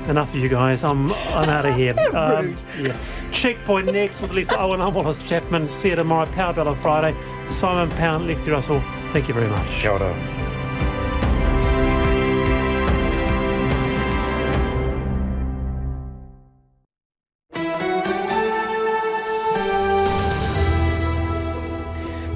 enough of you guys. I'm out of here. Checkpoint next with Lisa Owen. I'm Wallace Chapman. See you tomorrow. Power Bell on Friday. Simon Pound, Lexi Russell. Thank you very much. Kia ora.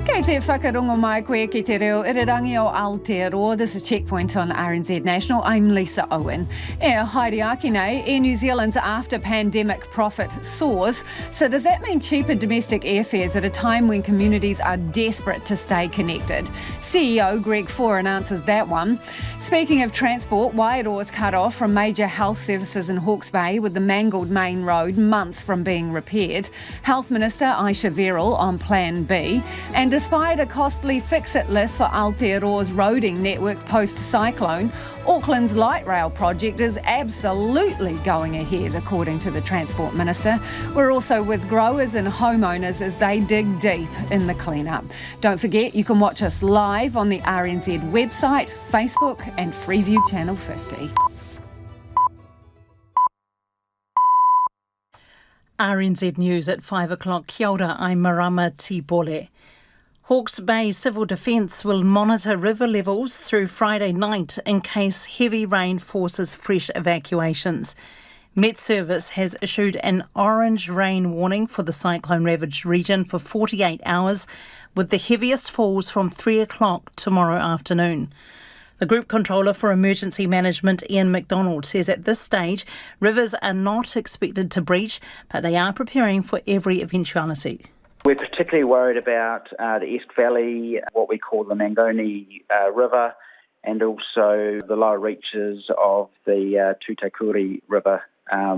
Kei te whakarongo mai koe ki te reo irirangi o Aotearoa. This is Checkpoint on RNZ National. I'm Lisa Owen. Haere ake nei, Air New Zealand's after-pandemic profit soars. So does that mean cheaper domestic airfares at a time when communities are desperate to stay connected? CEO Greg Foran answers that one. Speaking of transport, Wairoa's cut off from major health services in Hawke's Bay with the mangled main road months from being repaired. Health Minister Aisha Verrill on Plan B. And despite a costly fix-it list for Aotearoa's roading network post-cyclone, Auckland's light rail project is absolutely going ahead, according to the Transport Minister. We're also with growers and homeowners as they dig deep in the clean-up. Don't forget, you can watch us live on the RNZ website, Facebook and Freeview Channel 50. RNZ News at 5 o'clock. Kia ora, I'm Marama Tibole. Hawke's Bay Civil Defence will monitor river levels through Friday night in case heavy rain forces fresh evacuations. Met Service has issued an orange rain warning for the cyclone-ravaged region for 48 hours, with the heaviest falls from 3 o'clock tomorrow afternoon. The Group Controller for Emergency Management, Ian McDonald, says at this stage, rivers are not expected to breach, but they are preparing for every eventuality. We're particularly worried about the Esk Valley, what we call the Mangoni River, and also the lower reaches of the Tutakuri River,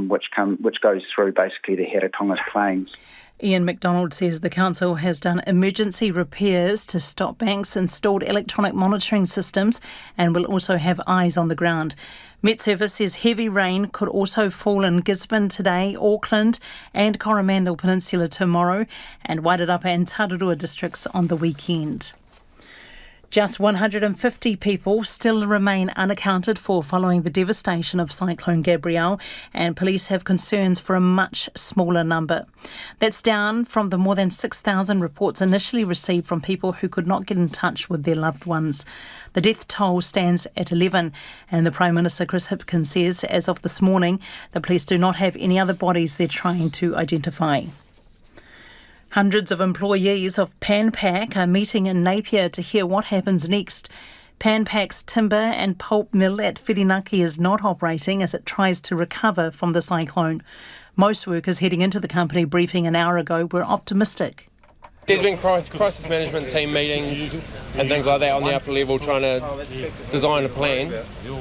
which goes through basically the Heretatonga Plains. Ian McDonald says the council has done emergency repairs to stop banks, installed electronic monitoring systems, and will also have eyes on the ground. Met Service says heavy rain could also fall in Gisborne today, Auckland and Coromandel Peninsula tomorrow, and Wairarapa and Tararua districts on the weekend. Just 150 people still remain unaccounted for following the devastation of Cyclone Gabrielle, and police have concerns for a much smaller number. That's down from the more than 6,000 reports initially received from people who could not get in touch with their loved ones. The death toll stands at 11, and the Prime Minister Chris Hipkins says, as of this morning, the police do not have any other bodies they're trying to identify. Hundreds of employees of PanPac are meeting in Napier to hear what happens next. PanPac's timber and pulp mill at Whirinaki is not operating as it tries to recover from the cyclone. Most workers heading into the company briefing an hour ago were optimistic. There's been crisis management team meetings and things like that on the upper level trying to design a plan,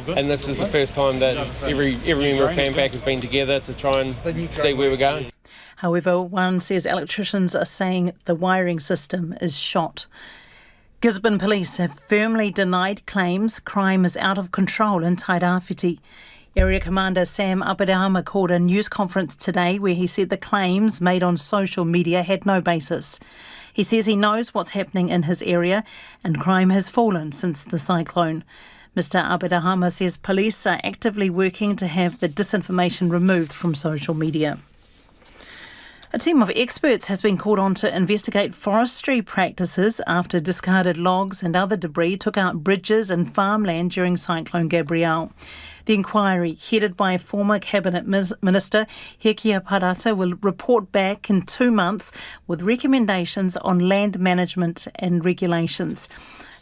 and this is the first time that every member of PanPac has been together to try and see where we're going. However, one says electricians are saying the wiring system is shot. Gisborne police have firmly denied claims crime is out of control in Tairāwhiti. Area Commander Sam Aperahama called a news conference today where he said the claims made on social media had no basis. He says he knows what's happening in his area and crime has fallen since the cyclone. Mr Aperahama says police are actively working to have the disinformation removed from social media. A team of experts has been called on to investigate forestry practices after discarded logs and other debris took out bridges and farmland during Cyclone Gabrielle. The inquiry, headed by former Cabinet Minister Hawke Parata, will report back in 2 months with recommendations on land management and regulations.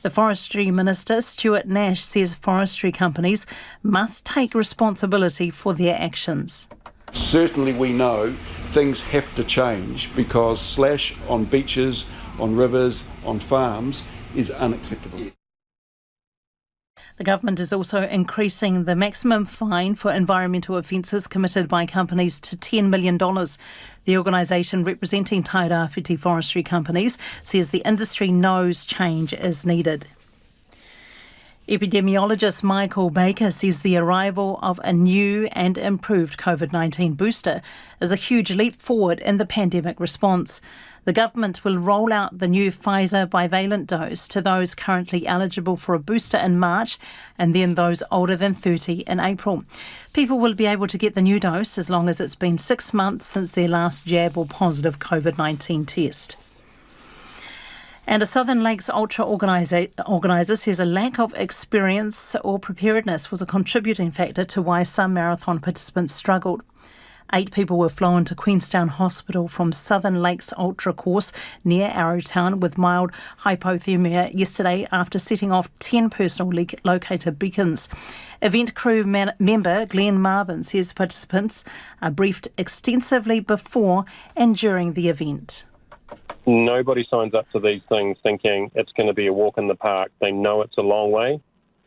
The Forestry Minister, Stuart Nash, says forestry companies must take responsibility for their actions. Certainly we know things have to change because slash on beaches, on rivers, on farms is unacceptable. The government is also increasing the maximum fine for environmental offences committed by companies to $10 million. The organisation representing Tairāwhiti forestry companies says the industry knows change is needed. Epidemiologist Michael Baker says the arrival of a new and improved COVID-19 booster is a huge leap forward in the pandemic response. The government will roll out the new Pfizer bivalent dose to those currently eligible for a booster in March and then those older than 30 in April. People will be able to get the new dose as long as it's been 6 months since their last jab or positive COVID-19 test. And a Southern Lakes Ultra organiser says a lack of experience or preparedness was a contributing factor to why some marathon participants struggled. 8 people were flown to Queenstown Hospital from Southern Lakes Ultra course near Arrowtown with mild hypothermia yesterday after setting off 10 personal locator beacons. Event crew member Glenn Marvin says participants are briefed extensively before and during the event. Nobody signs up to these things thinking it's going to be a walk in the park. They know it's a long way.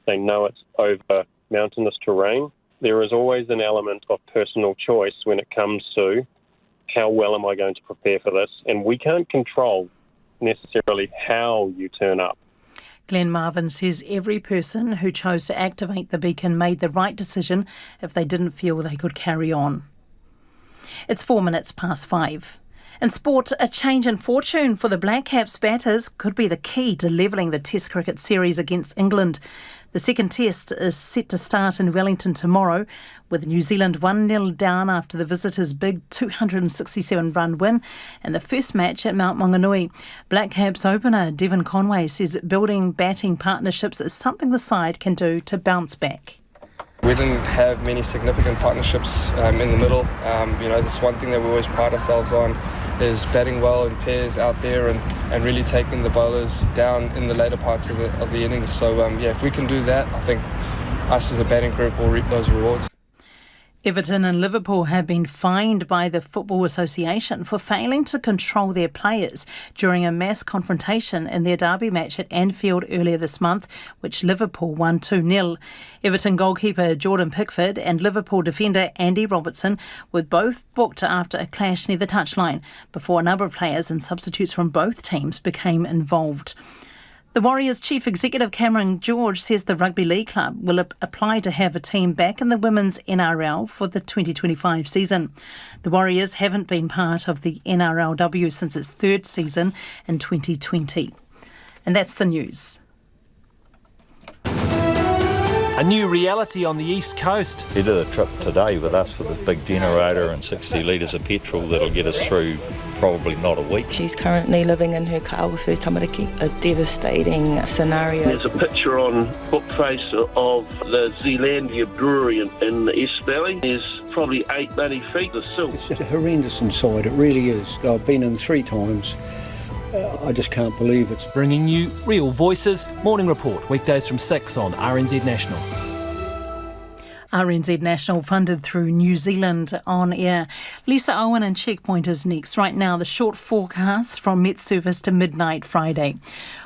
They know it's over mountainous terrain. There is always an element of personal choice when it comes to how well am I going to prepare for this, and we can't control necessarily how you turn up. Glenn Marvin says every person who chose to activate the beacon made the right decision if they didn't feel they could carry on. It's 5:04. In sport, a change in fortune for the Black Caps batters could be the key to levelling the Test cricket series against England. The second test is set to start in Wellington tomorrow, with New Zealand 1-0 down after the visitors' big 267-run win and the first match at Mount Maunganui. Black Caps opener Devon Conway says building batting partnerships is something the side can do to bounce back. We didn't have many significant partnerships in the middle. That's one thing that we always pride ourselves on is batting well in pairs out there and really taking the bowlers down in the later parts of the innings. So, if we can do that, I think us as a batting group will reap those rewards. Everton and Liverpool have been fined by the Football Association for failing to control their players during a mass confrontation in their derby match at Anfield earlier this month, which Liverpool won 2-0. Everton goalkeeper Jordan Pickford and Liverpool defender Andy Robertson were both booked after a clash near the touchline, before a number of players and substitutes from both teams became involved. The Warriors' Chief Executive Cameron George says the Rugby League club will apply to have a team back in the women's NRL for the 2025 season. The Warriors haven't been part of the NRLW since its third season in 2020. And that's the news. A new reality on the East Coast. He did a trip today with us with a big generator and 60 litres of petrol that'll get us through probably not a week. She's currently living in her car with her tamariki, a devastating scenario. There's a picture on Bookface of the Zealandia Brewery in the East Valley. There's probably 80 feet of silt. It's just horrendous inside, it really is. I've been in 3 times. I just can't believe it. Bringing you Real Voices, Morning Report, weekdays from 6 on RNZ National. RNZ National funded through New Zealand On Air. Lisa Owen and Checkpoint is next. Right now, the short forecast from Met Service to midnight Friday.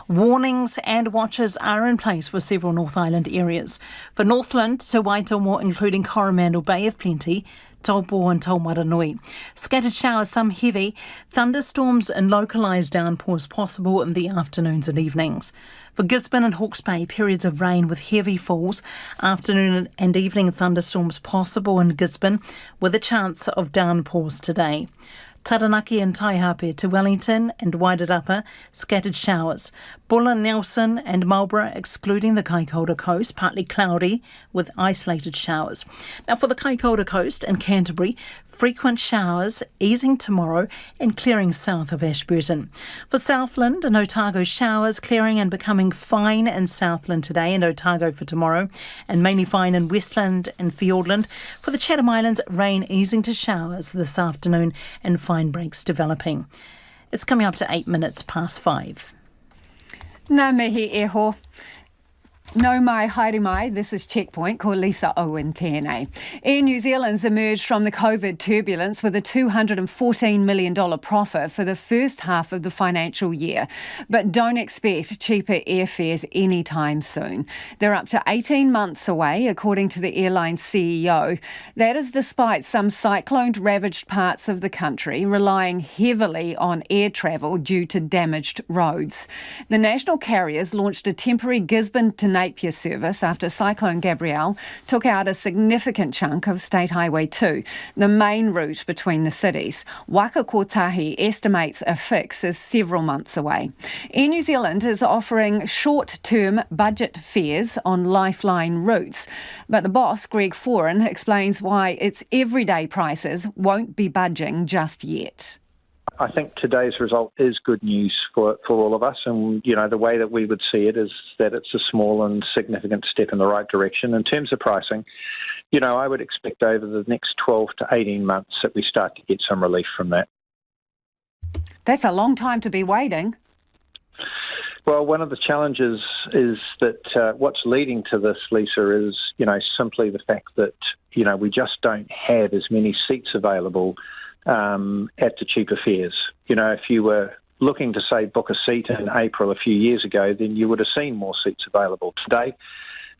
Warnings and watches are in place for several North Island areas. For Northland to Waitomo, including Coromandel Bay of Plenty, Taupo and Taumaranui. Scattered showers, some heavy, thunderstorms and localised downpours possible in the afternoons and evenings. For Gisborne and Hawke's Bay, periods of rain with heavy falls, afternoon and evening thunderstorms possible in Gisborne with a chance of downpours today. Taranaki and Taihape to Wellington and Wairarapa, scattered showers. Bulla, Nelson and Marlborough, excluding the Kaikoura Coast, partly cloudy with isolated showers. Now for the Kaikoura Coast and Canterbury, frequent showers easing tomorrow and clearing south of Ashburton. For Southland and Otago, showers clearing and becoming fine in Southland today and Otago for tomorrow, and mainly fine in Westland and Fiordland. For the Chatham Islands, rain easing to showers this afternoon and fine breaks developing. It's coming up to 5:08. Nā mihi e ho. No mai, haere mai, this is Checkpoint, ko Lisa Owen tēnei. Air New Zealand's emerged from the COVID turbulence with a $214 million profit for the first half of the financial year. But don't expect cheaper airfares anytime soon. They're up to 18 months away, according to the airline's CEO. That is despite some cyclone-ravaged parts of the country relying heavily on air travel due to damaged roads. The national carriers launched a temporary Gisborne to Napier service after Cyclone Gabrielle took out a significant chunk of State Highway 2, the main route between the cities. Waka Kotahi estimates a fix is several months away. Air New Zealand is offering short-term budget fares on lifeline routes, but the boss, Greg Foran, explains why its everyday prices won't be budging just yet. I think today's result is good news for all of us, and the way that we would see it is that it's a small and significant step in the right direction. In terms of pricing, I would expect over the next 12 to 18 months that we start to get some relief from that. That's a long time to be waiting. Well, one of the challenges is that what's leading to this, Lisa, is simply the fact that we just don't have as many seats available at the cheaper fares. If you were looking to, say, book a seat in April a few years ago, then you would have seen more seats available. Today,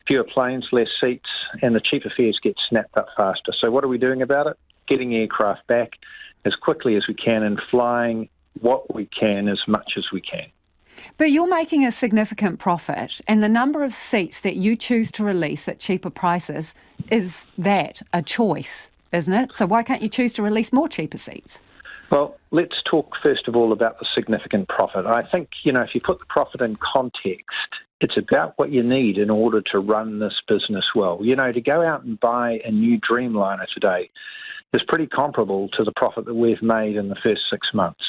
fewer planes, less seats, and the cheaper fares get snapped up faster. So what are we doing about it? Getting aircraft back as quickly as we can and flying what we can as much as we can. But you're making a significant profit, and the number of seats that you choose to release at cheaper prices, is that a choice, isn't it? So why can't you choose to release more cheaper seats? Well, let's talk first of all about the significant profit. I think, if you put the profit in context, it's about what you need in order to run this business well. To go out and buy a new Dreamliner today is pretty comparable to the profit that we've made in the first 6 months.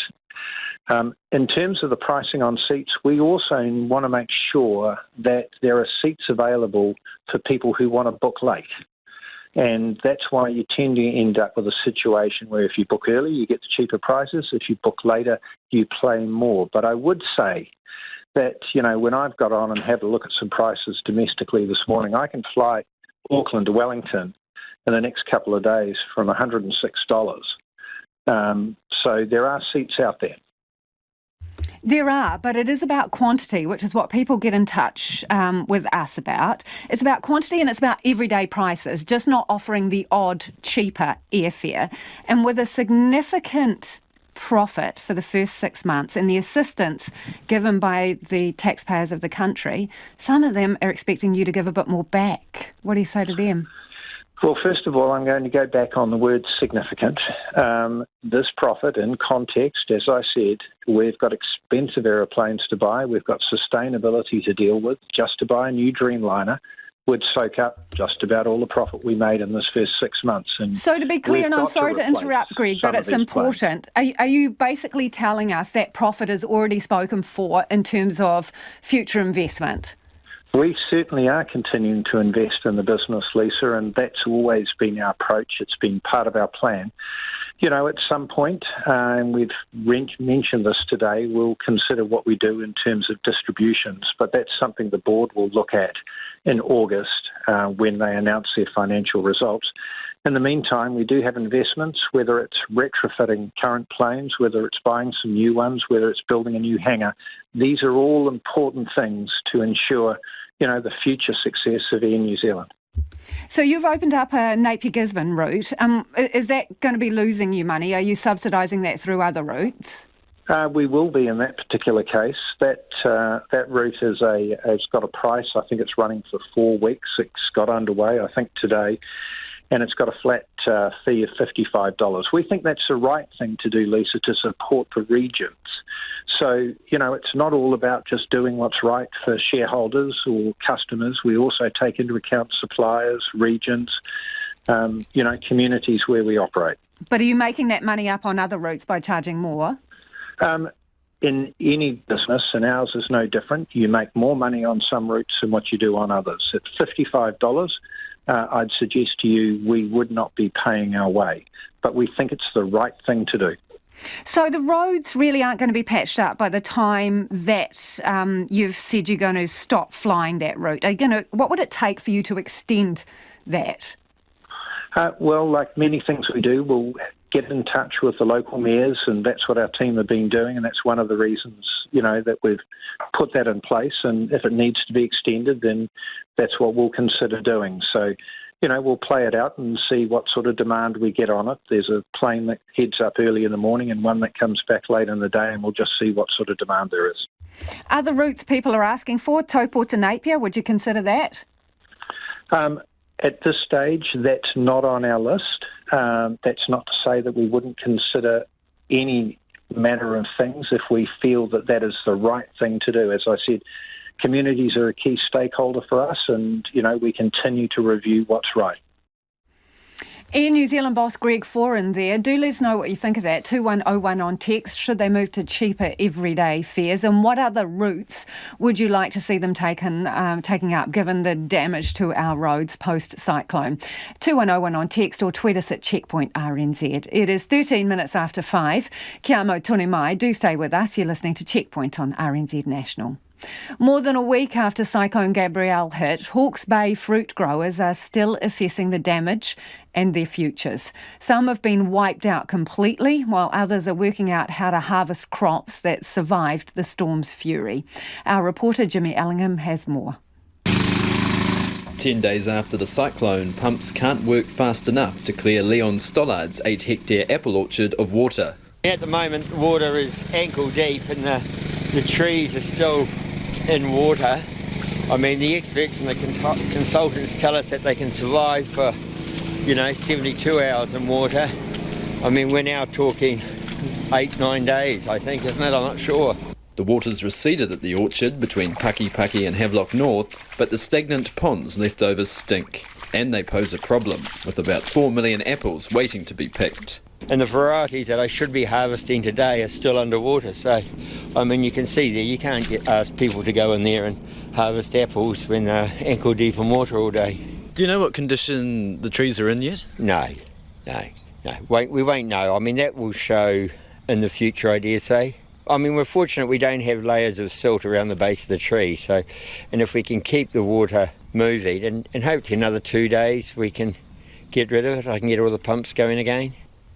In terms of the pricing on seats, we also want to make sure that there are seats available for people who want to book late. And that's why you tend to end up with a situation where if you book early, you get the cheaper prices. If you book later, you pay more. But I would say that, when I've got on and had a look at some prices domestically this morning, I can fly Auckland to Wellington in the next couple of days from $106. So there are seats out there. There are, but it is about quantity, which is what people get in touch with us about. It's about quantity and it's about everyday prices, just not offering the odd cheaper airfare. And with a significant profit for the first 6 months and the assistance given by the taxpayers of the country, some of them are expecting you to give a bit more back. What do you say to them? Well, first of all, I'm going to go back on the word significant. This profit, in context, as I said, we've got expensive aeroplanes to buy. We've got sustainability to deal with. Just to buy a new Dreamliner would soak up just about all the profit we made in this first 6 months. And so to be clear, and I'm sorry to interrupt, Greg, but it's important. Are you basically telling us that profit is already spoken for in terms of future investment? We certainly are continuing to invest in the business, Lisa, and that's always been our approach. It's been part of our plan. At some point, and we've mentioned this today, we'll consider what we do in terms of distributions, but that's something the board will look at in August when they announce their financial results. In the meantime, we do have investments, whether it's retrofitting current planes, whether it's buying some new ones, whether it's building a new hangar. These are all important things to ensure, the future success of Air New Zealand. So you've opened up a Napier-Gisborne route. Is that going to be losing you money? Are you subsidising that through other routes? We will be in that particular case. That route has got a price. I think it's running for 4 weeks. It's got underway, I think, today. And it's got a flat fee of $55. We think that's the right thing to do, Lisa, to support the regions. So, it's not all about just doing what's right for shareholders or customers. We also take into account suppliers, regions, communities where we operate. But are you making that money up on other routes by charging more? In any business, and ours is no different, you make more money on some routes than what you do on others. At $55, I'd suggest to you we would not be paying our way, but we think it's the right thing to do. So the roads really aren't going to be patched up by the time that you've said you're going to stop flying that route. What would it take for you to extend that? Well, like many things we do, we'll get in touch with the local mayors, and that's what our team have been doing, and that's one of the reasons, that we've put that in place. And if it needs to be extended, then that's what we'll consider doing. So, we'll play it out and see what sort of demand we get on it. There's a plane that heads up early in the morning and one that comes back late in the day, and we'll just see what sort of demand there is. Other routes people are asking for, Taupo to Napier, would you consider that? At this stage, that's not on our list. That's not to say that we wouldn't consider any manner of things if we feel that that is the right thing to do. As I said, communities are a key stakeholder for us, and, we continue to review what's right. Air New Zealand boss Greg Foran there. Do let us know what you think of that. 2101 on text. Should they move to cheaper everyday fares? And what other routes would you like to see them taking up, given the damage to our roads post-cyclone? 2101 on text or tweet us at Checkpoint RNZ. It is 13 minutes after 5. Kia mau tonu mai. Do stay with us. You're listening to Checkpoint on RNZ National. More than a week after Cyclone Gabrielle hit, Hawke's Bay fruit growers are still assessing the damage and their futures. Some have been wiped out completely, while others are working out how to harvest crops that survived the storm's fury. Our reporter Jimmy Ellingham has more. 10 days after the cyclone, pumps can't work fast enough to clear Leon Stollard's 8-hectare apple orchard of water. At the moment, water is ankle deep and the trees are still in water. I mean, the experts and the consultants tell us that they can survive for, 72 hours in water. I mean, we're now talking 8-9 days, I think, isn't it? I'm not sure. The water's receded at the orchard between Paki and Havelock North, but the stagnant ponds left over stink. And they pose a problem, with about 4 million apples waiting to be picked. And the varieties that I should be harvesting today are still underwater. So, I mean, you can see there, you can't ask people to go in there and harvest apples when they're ankle deep in water all day. Do you know what condition the trees are in yet? No. We won't know. I mean, that will show in the future, I dare say. I mean, we're fortunate we don't have layers of silt around the base of the tree. So, and if we can keep the water moving, and hopefully another 2 days we can get rid of it, I can get all the pumps going again.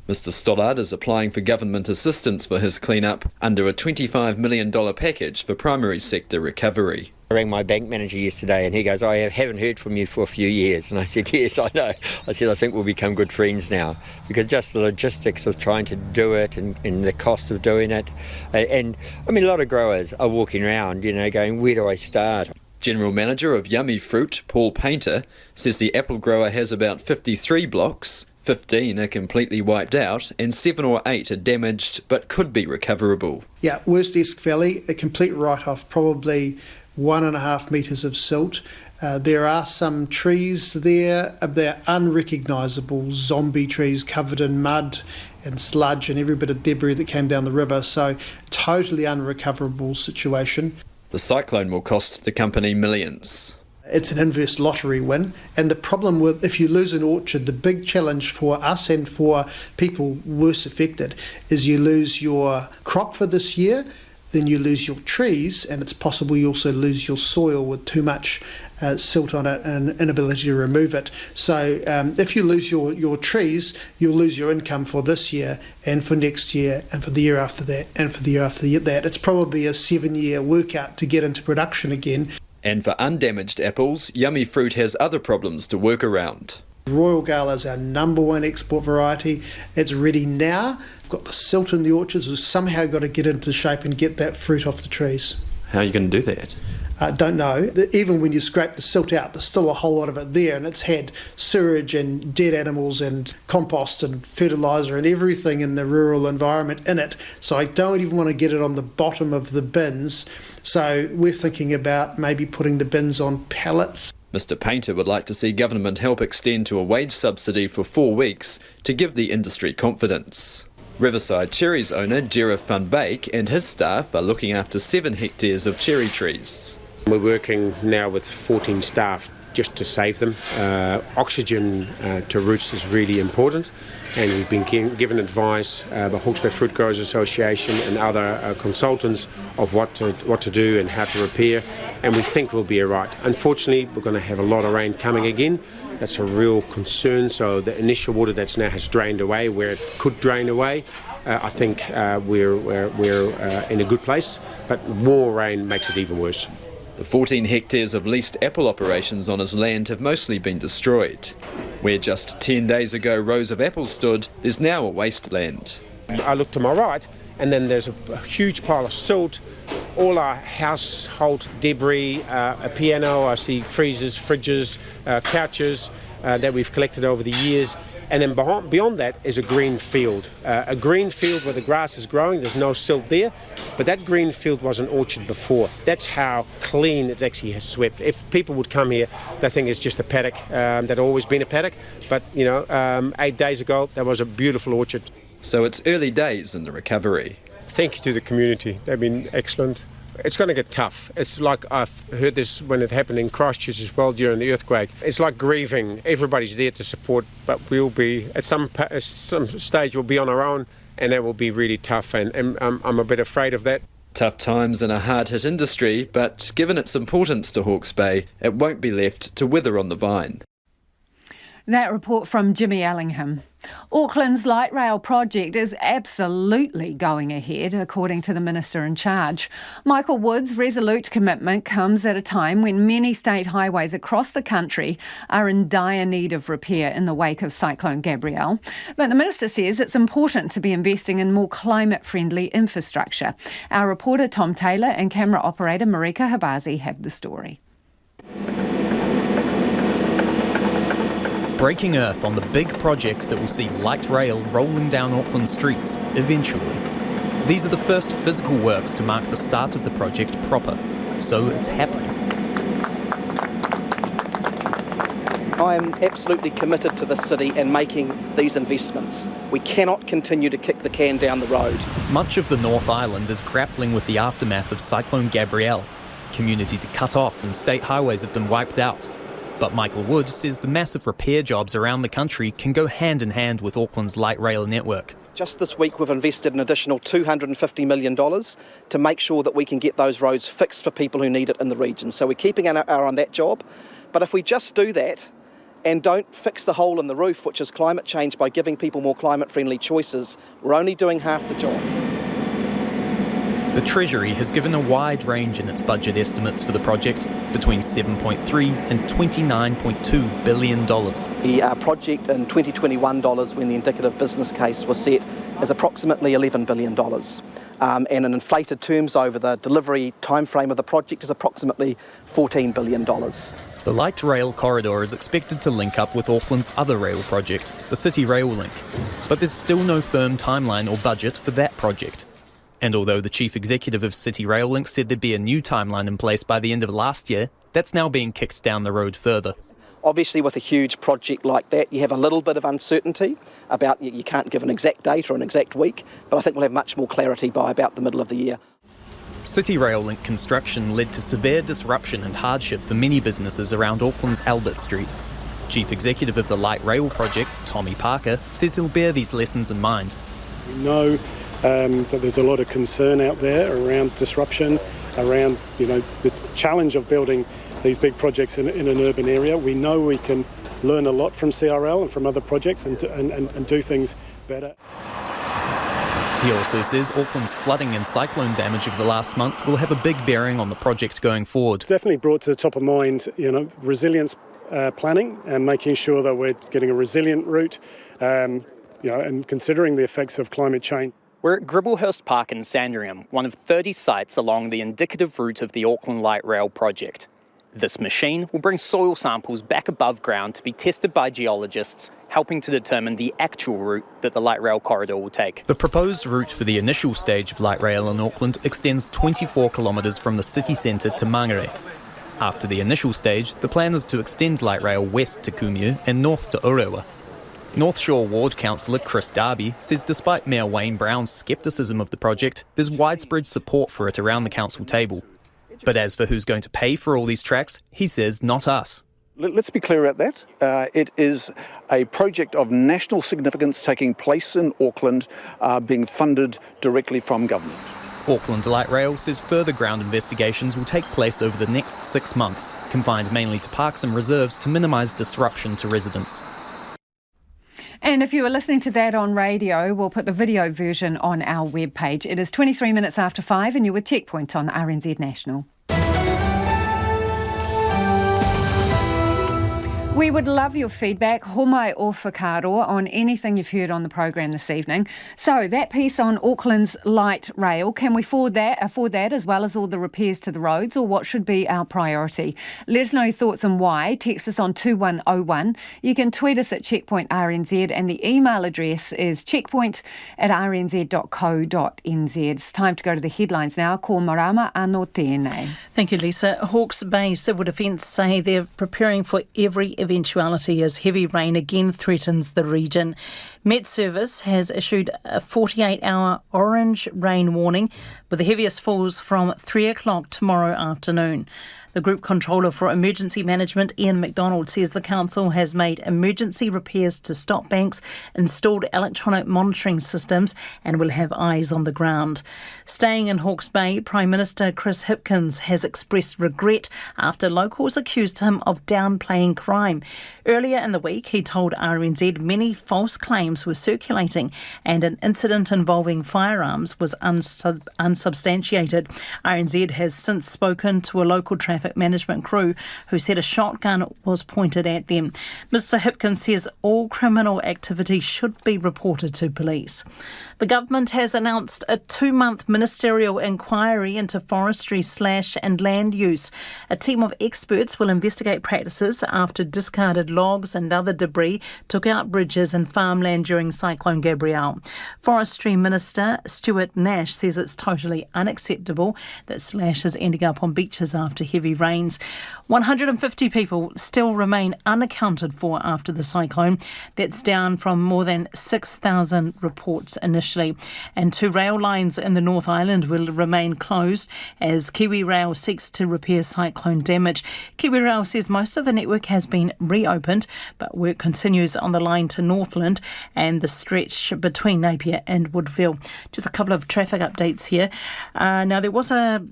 Mr Stollard is applying for government assistance for his clean-up under a $25 million package for primary sector recovery. I rang my bank manager yesterday and he goes, I haven't heard from you for a few years. And I said, yes, I know. I said, I think we'll become good friends now, because just the logistics of trying to do it and the cost of doing it. And I mean, a lot of growers are walking around, going, where do I start? General Manager of Yummy Fruit, Paul Painter, says the apple grower has about 53 blocks, 15 are completely wiped out and 7 or 8 are damaged but could be recoverable. Yeah, worst Esk Valley, a complete write-off, probably 1.5 metres of silt. There are some trees there, they're unrecognisable zombie trees covered in mud and sludge and every bit of debris that came down the river, so totally unrecoverable situation. The cyclone will cost the company millions. It's an inverse lottery win, and the problem with if you lose an orchard, the big challenge for us and for people worse affected is you lose your crop for this year, then you lose your trees, and it's possible you also lose your soil with too much silt on it and inability to remove it. So if you lose your trees, you'll lose your income for this year and for next year and for the year after that and for the year after that. It's probably a 7-year workout to get into production again. And for undamaged apples, Yummy Fruit has other problems to work around. Royal Gala is our #1 export variety. It's ready now. We've got the silt in the orchards. We've somehow got to get into shape and get that fruit off the trees. How are you going to do that? Don't know. Even when you scrape the silt out, there's still a whole lot of it there, and it's had sewage and dead animals and compost and fertiliser and everything in the rural environment in it. So I don't even want to get it on the bottom of the bins. So we're thinking about maybe putting the bins on pallets. Mr Painter would like to see government help extend to a wage subsidy for 4 weeks to give the industry confidence. Riverside Cherries owner Gerard van Beek and his staff are looking after 7 hectares of cherry trees. We're working now with 14 staff just to save them. Oxygen to roots is really important, and we've been given advice by Hawke's Bay Fruit Growers Association and other consultants of what to do and how to repair, and we think we'll be all right. Unfortunately, we're going to have a lot of rain coming again. That's a real concern. So the initial water that's now has drained away where it could drain away, I think we're in a good place, but more rain makes it even worse. The The 14 hectares of leased apple operations on his land have mostly been destroyed. Where just 10 days ago rows of apples stood, there's now a wasteland. I look to my right, and then there's a huge pile of silt, all our household debris, a piano, I see freezers, fridges, couches that we've collected over the years. And then beyond that is a green field where the grass is growing. There's no silt there, but that green field was an orchard before. That's how clean it actually has swept. If people would come here, they think it's just a paddock that always been a paddock. But 8 days ago, there was a beautiful orchard. So it's early days in the recovery. Thank you to the community. They've been excellent. It's going to get tough. It's like I've heard this when it happened in Christchurch as well during the earthquake. It's like grieving. Everybody's there to support, but we'll be at some stage we'll be on our own, and that will be really tough. And I'm a bit afraid of that. Tough times in a hard-hit industry, but given its importance to Hawke's Bay, it won't be left to wither on the vine. That report from Jimmy Allingham. Auckland's light rail project is absolutely going ahead, according to the minister in charge. Michael Wood's resolute commitment comes at a time when many state highways across the country are in dire need of repair in the wake of Cyclone Gabrielle. But the minister says it's important to be investing in more climate-friendly infrastructure. Our reporter Tom Taylor and camera operator Marika Habazi have the story. Breaking earth on the big project that will see light rail rolling down Auckland streets eventually. These are the first physical works to mark the start of the project proper, so it's happening. I am absolutely committed to the city and making these investments. We cannot continue to kick the can down the road. Much of the North Island is grappling with the aftermath of Cyclone Gabrielle. Communities are cut off and state highways have been wiped out. But Michael Wood says the massive repair jobs around the country can go hand in hand with Auckland's light rail network. Just this week we've invested an additional $250 million to make sure that we can get those roads fixed for people who need it in the region. So we're keeping an eye on that job. But if we just do that and don't fix the hole in the roof, which is climate change, by giving people more climate-friendly choices, we're only doing half the job. The Treasury has given a wide range in its budget estimates for the project, between $7.3 and $29.2 billion. The project in 2021 dollars, when the indicative business case was set, is approximately $11 billion. And in inflated terms over the delivery timeframe of the project is approximately $14 billion. The light rail corridor is expected to link up with Auckland's other rail project, the City Rail Link. But there's still no firm timeline or budget for that project. And although the chief executive of City Rail Link said there'd be a new timeline in place by the end of last year, that's now being kicked down the road further. Obviously, with a huge project like that, you have a little bit of uncertainty about, you can't give an exact date or an exact week, but I think we'll have much more clarity by about the middle of the year. City Rail Link construction led to severe disruption and hardship for many businesses around Auckland's Albert Street. Chief executive of the Light Rail project, Tommy Parker, says he'll bear these lessons in mind. We know that there's a lot of concern out there around disruption, around the challenge of building these big projects in an urban area. We know we can learn a lot from CRL and from other projects and do things better. He also says Auckland's flooding and cyclone damage of the last month will have a big bearing on the project going forward. Definitely brought to the top of mind, resilience planning and making sure that we're getting a resilient route, and considering the effects of climate change. We're at Gribblehurst Park in Sandringham, one of 30 sites along the indicative route of the Auckland Light Rail project. This machine will bring soil samples back above ground to be tested by geologists, helping to determine the actual route that the light rail corridor will take. The proposed route for the initial stage of light rail in Auckland extends 24 kilometres from the city centre to Mangere. After the initial stage, the plan is to extend light rail west to Kumeu and north to Urewa. North Shore Ward Councillor Chris Darby says despite Mayor Wayne Brown's scepticism of the project, there's widespread support for it around the council table. But as for who's going to pay for all these tracks, he says not us. Let's be clear about that. It is a project of national significance taking place in Auckland, being funded directly from government. Auckland Light Rail says further ground investigations will take place over the next 6 months, confined mainly to parks and reserves to minimise disruption to residents. And if you were listening to that on radio, we'll put the video version on our webpage. It is 23 minutes after 5 and you're with Checkpoint on RNZ National. We would love your feedback, homai o whakaaro, on anything you've heard on the program this evening. So that piece on Auckland's light rail, can we afford that as well as all the repairs to the roads, or what should be our priority? Let us know your thoughts and why. Text us on 2101. You can tweet us at Checkpoint RNZ, and the email address is checkpoint@rnz.co.nz. It's time to go to the headlines now. Ko marama anō tēnei. Thank you, Lisa. Hawke's Bay Civil Defence say they're preparing for every eventuality as heavy rain again threatens the region. Met Service has issued a 48-hour orange rain warning with the heaviest falls from 3 o'clock tomorrow afternoon. The Group Controller for Emergency Management, Ian McDonald, says the Council has made emergency repairs to stop banks, installed electronic monitoring systems and will have eyes on the ground. Staying in Hawke's Bay, Prime Minister Chris Hipkins has expressed regret after locals accused him of downplaying crime. Earlier in the week, he told RNZ many false claims were circulating and an incident involving firearms was unsubstantiated. RNZ has since spoken to a local traffic management crew who said a shotgun was pointed at them. Mr Hipkins says all criminal activity should be reported to police. The government has announced a 2-month ministerial inquiry into forestry and land use. A team of experts will investigate practices after discarded logs and other debris took out bridges and farmland during Cyclone Gabrielle. Forestry Minister Stuart Nash says it's totally unacceptable that slash is ending up on beaches after heavy rains. 150 people still remain unaccounted for after the cyclone. That's down from more than 6,000 reports initially. And 2 rail lines in the North Island will remain closed as Kiwi Rail seeks to repair cyclone damage. Kiwi Rail says most of the network has been reopened, but work continues on the line to Northland and the stretch between Napier and Woodville. Just a couple of traffic updates here. Now, there was a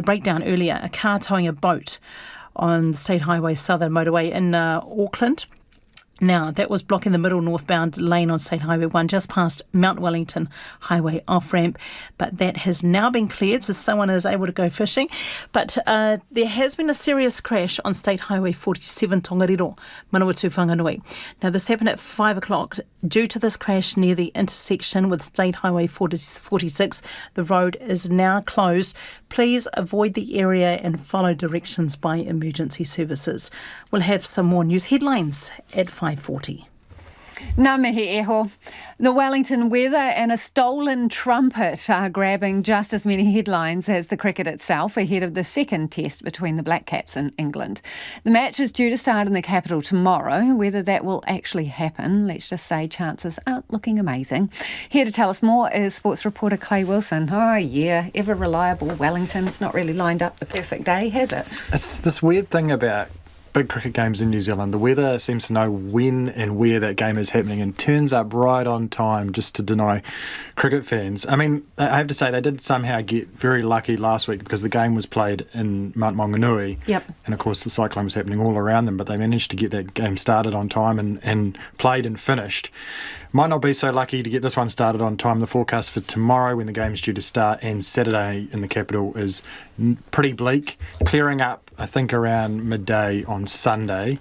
breakdown earlier, a car towing a boat on State Highway Southern Motorway in Auckland. Now, that was blocking the middle northbound lane on State Highway 1 just past Mount Wellington Highway off-ramp, but that has now been cleared so someone is able to go fishing. But there has been a serious crash on State Highway 47 Tongariro, Manawatu Whanganui. Now, this happened at 5 o'clock. Due to this crash near the intersection with State Highway 46, the road is now closed. Please avoid the area and follow directions by emergency services. We'll have some more news headlines at 5:40. Ngā mihi eho. The Wellington weather and a stolen trumpet are grabbing just as many headlines as the cricket itself ahead of the second test between the Black Caps and England. The match is due to start in the capital tomorrow. Whether that will actually happen, let's just say chances aren't looking amazing. Here to tell us more is sports reporter Clay Wilson. Oh yeah, ever reliable Wellington's not really lined up the perfect day, has it? It's this weird thing about big cricket games in New Zealand. The weather seems to know when and where that game is happening and turns up right on time just to deny cricket fans. I mean, I have to say they did somehow get very lucky last week because the game was played in Mount Maunganui. Yep. And of course the cyclone was happening all around them, but they managed to get that game started on time and played and finished. Might not be so lucky to get this one started on time. The forecast for tomorrow when the game is due to start and Saturday in the capital is pretty bleak, clearing up I think around midday on Sunday.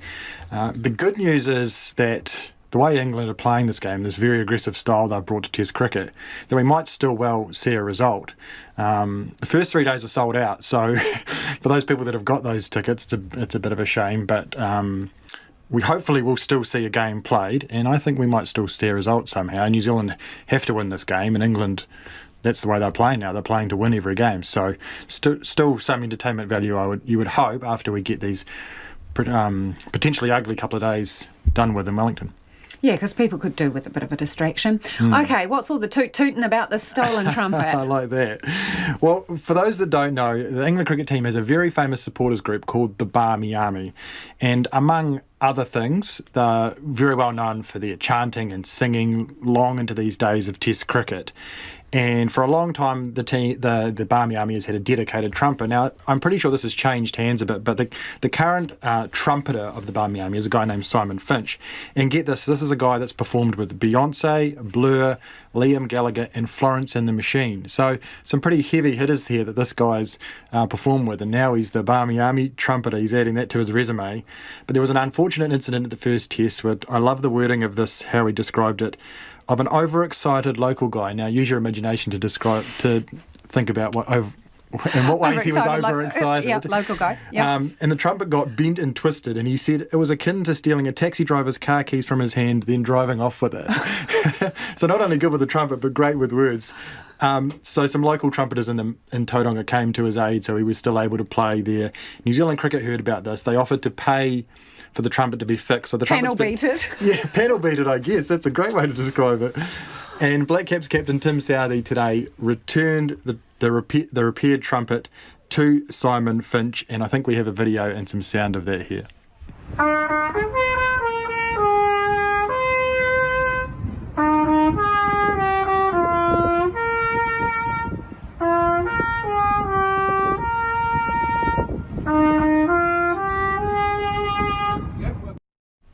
The good news is that the way England are playing this game, this very aggressive style they've brought to Test cricket, that we might still well see a result. The first 3 days are sold out, so for those people that have got those tickets, it's a bit of a shame, but we hopefully will still see a game played, and I think we might still see a result somehow. New Zealand have to win this game, and England, that's the way they're playing now. They're playing to win every game. So still some entertainment value, you would hope, after we get these potentially ugly couple of days done with in Wellington. Yeah, because people could do with a bit of a distraction. Okay, what's all the tooting about this stolen trumpet? I like that. Well, for those that don't know, the England cricket team has a very famous supporters group called the Barmy Army. And among other things, they're very well known for their chanting and singing long into these days of Test cricket. And for a long time, the Barmy Army has had a dedicated trumpeter. Now, I'm pretty sure this has changed hands a bit, but the current trumpeter of the Barmy Army is a guy named Simon Finch. And get this is a guy that's performed with Beyonce, Blur, Liam Gallagher and Florence and the Machine. So some pretty heavy hitters here that this guy's performed with, and now he's the Barmy Army trumpeter. He's adding that to his resume. But there was an unfortunate unfortunate incident at the first test. I love the wording of this, how he described it, of an overexcited local guy. Now, use your imagination to think about in what ways he was overexcited. Local guy. Yep. And the trumpet got bent and twisted, and he said it was akin to stealing a taxi driver's car keys from his hand, then driving off with it. So not only good with the trumpet, but great with words. So some local trumpeters in Tauranga came to his aid, so he was still able to play there. New Zealand Cricket heard about this. They offered to pay for the trumpet to be fixed. So the panel beated. Yeah, panel beated, I guess. That's a great way to describe it. And Black Caps captain Tim Southey today returned the repaired trumpet to Simon Finch, and I think we have a video and some sound of that here.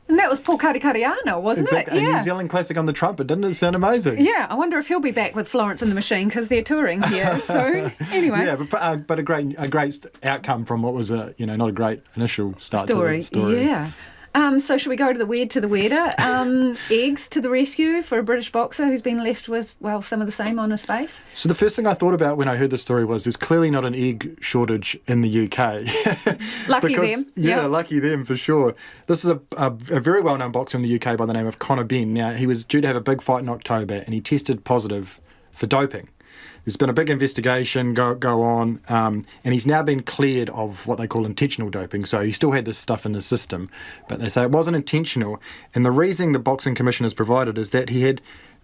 And that was Paul Karikariana, wasn't exactly. it? Yeah. A New Zealand classic on the trumpet. Didn't it sound amazing? Yeah, I wonder if he'll be back with Florence and the Machine because they're touring here. So anyway. Yeah, but a great outcome from what was not a great initial start to the story. Yeah. So should we go to the weird to the weirder? Eggs to the rescue for a British boxer who's been left with, some of the same on his face. So the first thing I thought about when I heard the story was there's clearly not an egg shortage in the UK. Lucky them. Yeah, lucky them for sure. This is a very well-known boxer in the UK by the name of Conor Benn. Now, he was due to have a big fight in October and he tested positive for doping. There's been a big investigation go on, and he's now been cleared of what they call intentional doping. So he still had this stuff in his system, but they say it wasn't intentional. And the reason the Boxing Commission has provided is that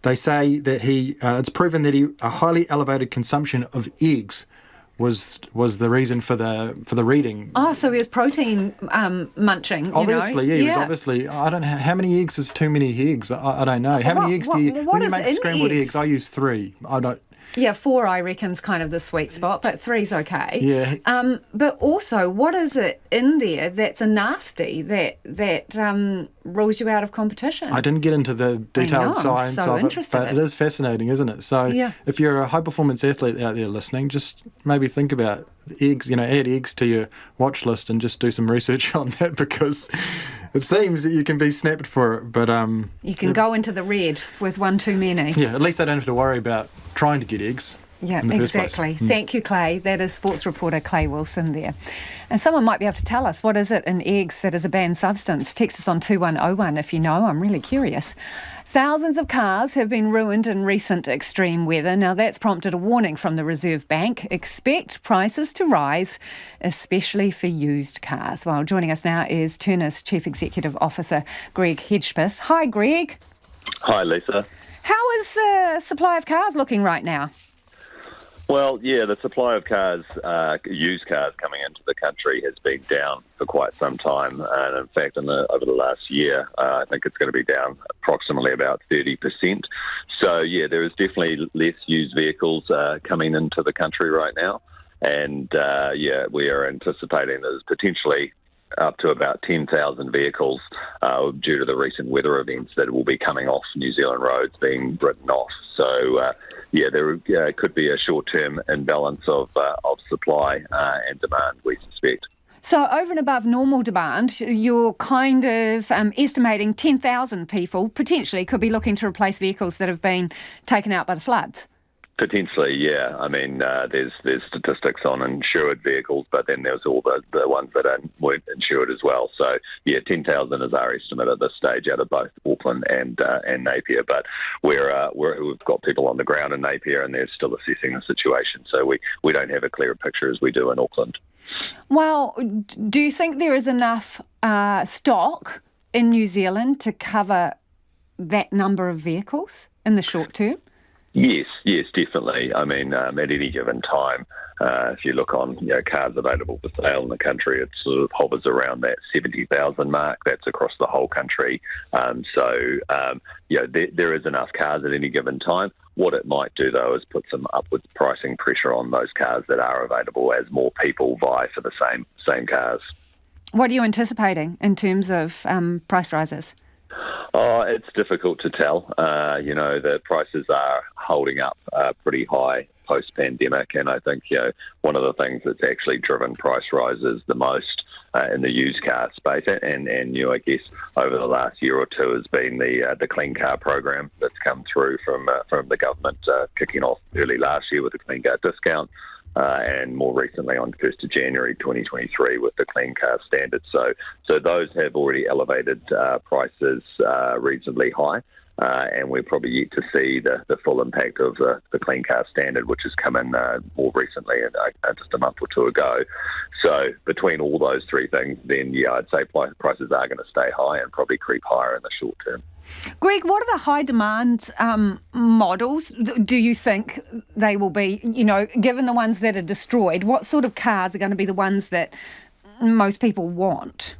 they say that it's proven that a highly elevated consumption of eggs was the reason for the reading. Oh, so he was protein munching. Obviously, you know? He was obviously. I don't know how many eggs is too many eggs. I don't know. How many eggs do you? When you make scrambled eggs, I use 3. I don't. Yeah, 4 I reckon's kind of the sweet spot, but 3's okay. Yeah. But also, what is it in there that's a nasty that rules you out of competition? I didn't get into the detailed science of it, but it is fascinating, isn't it? So if you're a high performance athlete out there listening, just maybe think about eggs. Add eggs to your watch list and just do some research on that because it seems that you can be snapped for it, but you can go into the red with one too many. Yeah, at least they don't have to worry about trying to get eggs. Yeah, in the first exactly. place. Thank you, Clay. That is sports reporter Clay Wilson there. And someone might be able to tell us what is it in eggs that is a banned substance. Text us on 2101 if you know. I'm really curious. Thousands of cars have been ruined in recent extreme weather. Now, that's prompted a warning from the Reserve Bank. Expect prices to rise, especially for used cars. Well, joining us now is Turners Chief Executive Officer Greg Hedgepeth. Hi, Greg. Hi, Lisa. How is the supply of cars looking right now? Well, yeah, the supply of cars, used cars coming into the country has been down for quite some time. And in fact, over the last year, I think it's going to be down approximately about 30%. So, yeah, there is definitely less used vehicles coming into the country right now. And, we are anticipating there's potentially up to about 10,000 vehicles due to the recent weather events that will be coming off New Zealand roads being written off. So, there could be a short-term imbalance of supply and demand, we suspect. So over and above normal demand, you're kind of estimating 10,000 people potentially could be looking to replace vehicles that have been taken out by the floods. Potentially, yeah. I mean, there's statistics on insured vehicles, but then there's all the ones that weren't insured as well. So, yeah, 10,000 is our estimate at this stage out of both Auckland and Napier. But we've got people on the ground in Napier, and they're still assessing the situation. So we don't have a clearer picture as we do in Auckland. Well, do you think there is enough stock in New Zealand to cover that number of vehicles in the short term? Yes, definitely. I mean, at any given time, if you look on cars available for sale in the country, it sort of hovers around that 70,000 mark. That's across the whole country. There is enough cars at any given time. What it might do, though, is put some upwards pricing pressure on those cars that are available as more people vie for the same cars. What are you anticipating in terms of price rises? Oh, it's difficult to tell. The prices are holding up pretty high post-pandemic, and I think one of the things that's actually driven price rises the most in the used car space. And I guess over the last year or two has been the clean car program that's come through from the government, kicking off early last year with the clean car discount. And more recently on 1st of January 2023 with the Clean Car Standard. So those have already elevated prices reasonably high, and we're probably yet to see the full impact of the Clean Car Standard, which has come in more recently, just a month or two ago. So between all those three things, then I'd say prices are going to stay high and probably creep higher in the short term. Greg, what are the high demand models? Do you think they will be, given the ones that are destroyed, what sort of cars are going to be the ones that most people want?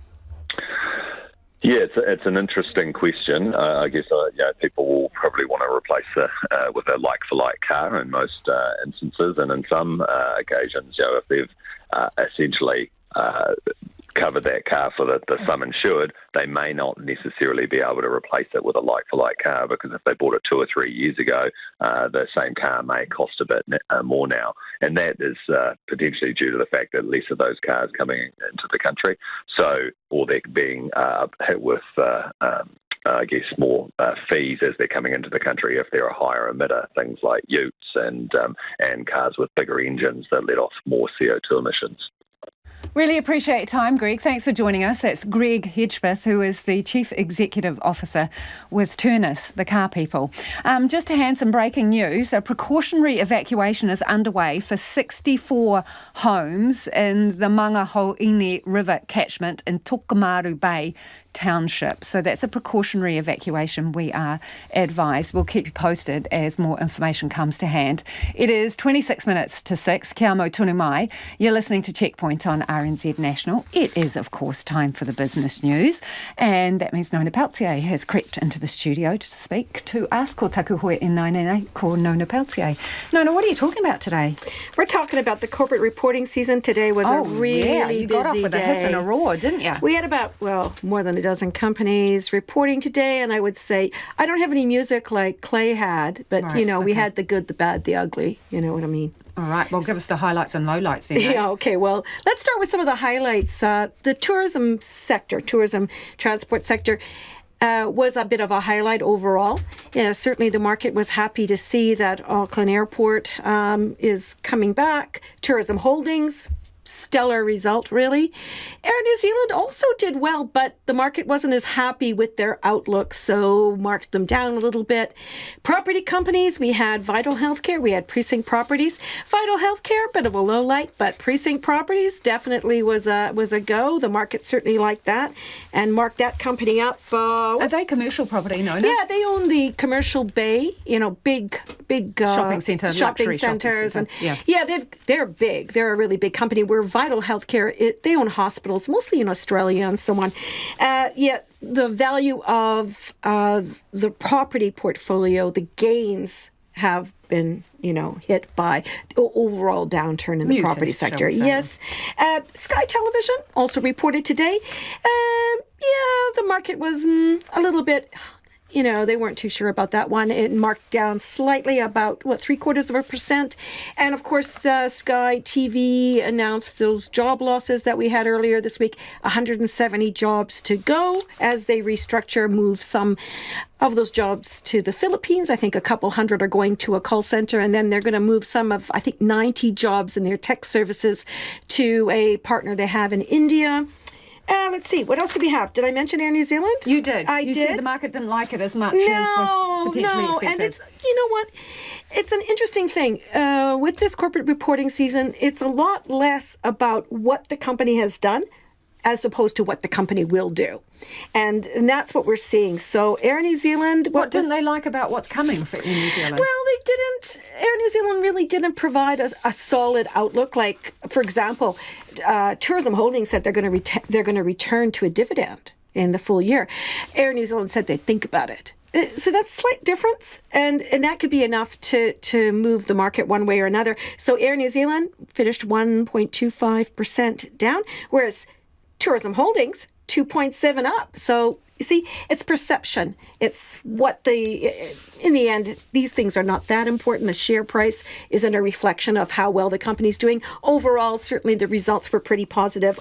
Yeah, it's an interesting question. I guess people will probably want to replace with a like-for-like car in most instances, and in some occasions, if they've essentially covered that car for the sum insured, they may not necessarily be able to replace it with a like-for-like car, because if they bought it 2 or 3 years ago, the same car may cost a bit more now. And that is potentially due to the fact that less of those cars coming into the country, or they're being hit with more fees as they're coming into the country if they're a higher emitter, things like utes and cars with bigger engines that let off more CO2 emissions. Really appreciate your time, Greg. Thanks for joining us. That's Greg Hedgepeth, who is the Chief Executive Officer with Turnus, the car people. Just to hand some breaking news, a precautionary evacuation is underway for 64 homes in the Mangahoini River catchment in Tokomaru Bay Township. So that's a precautionary evacuation, we are advised. We'll keep you posted as more information comes to hand. It is 26 minutes to 6. Kia mau tonu mai. You're listening to Checkpoint on RNZ National. It is, of course, time for the business news. And that means Nona Peltier has crept into the studio to speak to us. Ko taku hoe e nainei, ko Nona Peltier. Nona, what are you talking about today? We're talking about the corporate reporting season. Today was a really you busy got off with day. a hiss and a roar, didn't you? We had about, more than a dozen companies reporting today, and I would say I don't have any music like Clay had, but we had the good, the bad, the ugly. You know what I mean? All right, well, give us the highlights and lowlights then. Yeah, okay. Well, let's start with some of the highlights. The tourism transport sector was a bit of a highlight overall. Certainly the market was happy to see that Auckland Airport is coming back. Tourism Holdings, stellar result, really. Air New Zealand also did well, but the market wasn't as happy with their outlook, so marked them down a little bit. Property companies, we had Vital Healthcare, we had Precinct Properties. Vital Healthcare, bit of a low light, but Precinct Properties definitely was a go. The market certainly liked that and marked that company up. Are they commercial property, Nona? Yeah, they own the Commercial Bay, big shopping centre, shopping centres, and they're big. They're a really big company. Where Vital Healthcare, they own hospitals, mostly in Australia and so on. The value of the property portfolio, the gains have been, hit by the overall downturn in the property sector. Yes. Sky Television also reported today. The market was a little bit... they weren't too sure about that one. It marked down slightly, about 0.75%. And of course, Sky TV announced those job losses that we had earlier this week. 170 jobs to go as they restructure, move some of those jobs to the Philippines. I think a couple hundred are going to a call center, and then they're going to move some of, 90 jobs in their tech services to a partner they have in India. Let's see, what else do we have? Did I mention Air New Zealand? You did. You said the market didn't like it as much as was potentially expected. And you know what? It's an interesting thing. With this corporate reporting season, it's a lot less about what the company has done as opposed to what the company will do. And that's what we're seeing. So Air New Zealand... What didn't they like about what's coming for Air New Zealand? Well, Air New Zealand really didn't provide a solid outlook. Like, for example, Tourism Holdings said they're going to return to a dividend in the full year. Air New Zealand said they'd think about it. So that's a slight difference, and that could be enough to move the market one way or another. So Air New Zealand finished 1.25% down, whereas Tourism Holdings, 2.7 up. So, you see, it's perception. It's in the end, these things are not that important. The share price isn't a reflection of how well the company's doing. Overall, certainly the results were pretty positive.